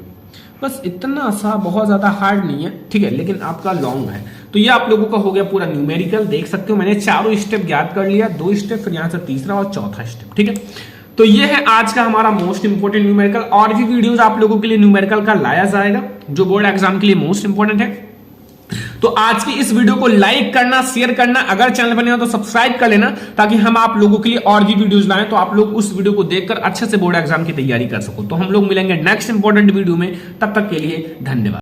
S1: बस इतना सा, बहुत ज्यादा हार्ड नहीं है, ठीक है, लेकिन आपका लॉन्ग है। तो ये आप लोगों का हो गया पूरा न्यूमेरिकल। देख सकते हो मैंने चारों स्टेप ज्ञात कर लिया, 2 स्टेप, फिर यहाँ से तीसरा और चौथा स्टेप, ठीक है। तो ये है आज का हमारा मोस्ट इंपोर्टेंट न्यूमेरिकल। और भी वीडियोस आप लोगों के लिए न्यूमेरिकल का लाया जाएगा जो बोर्ड एग्जाम के लिए मोस्ट इंपोर्टेंट है। तो आज की इस वीडियो को लाइक करना, शेयर करना, अगर चैनल बने हो तो सब्सक्राइब कर लेना, ताकि हम आप लोगों के लिए और भी वीडियोस लाएं, तो आप लोग उस वीडियो को देखकर अच्छे से बोर्ड एग्जाम की तैयारी कर सको। तो हम लोग मिलेंगे नेक्स्ट इंपोर्टेंट वीडियो में, तब तक के लिए धन्यवाद।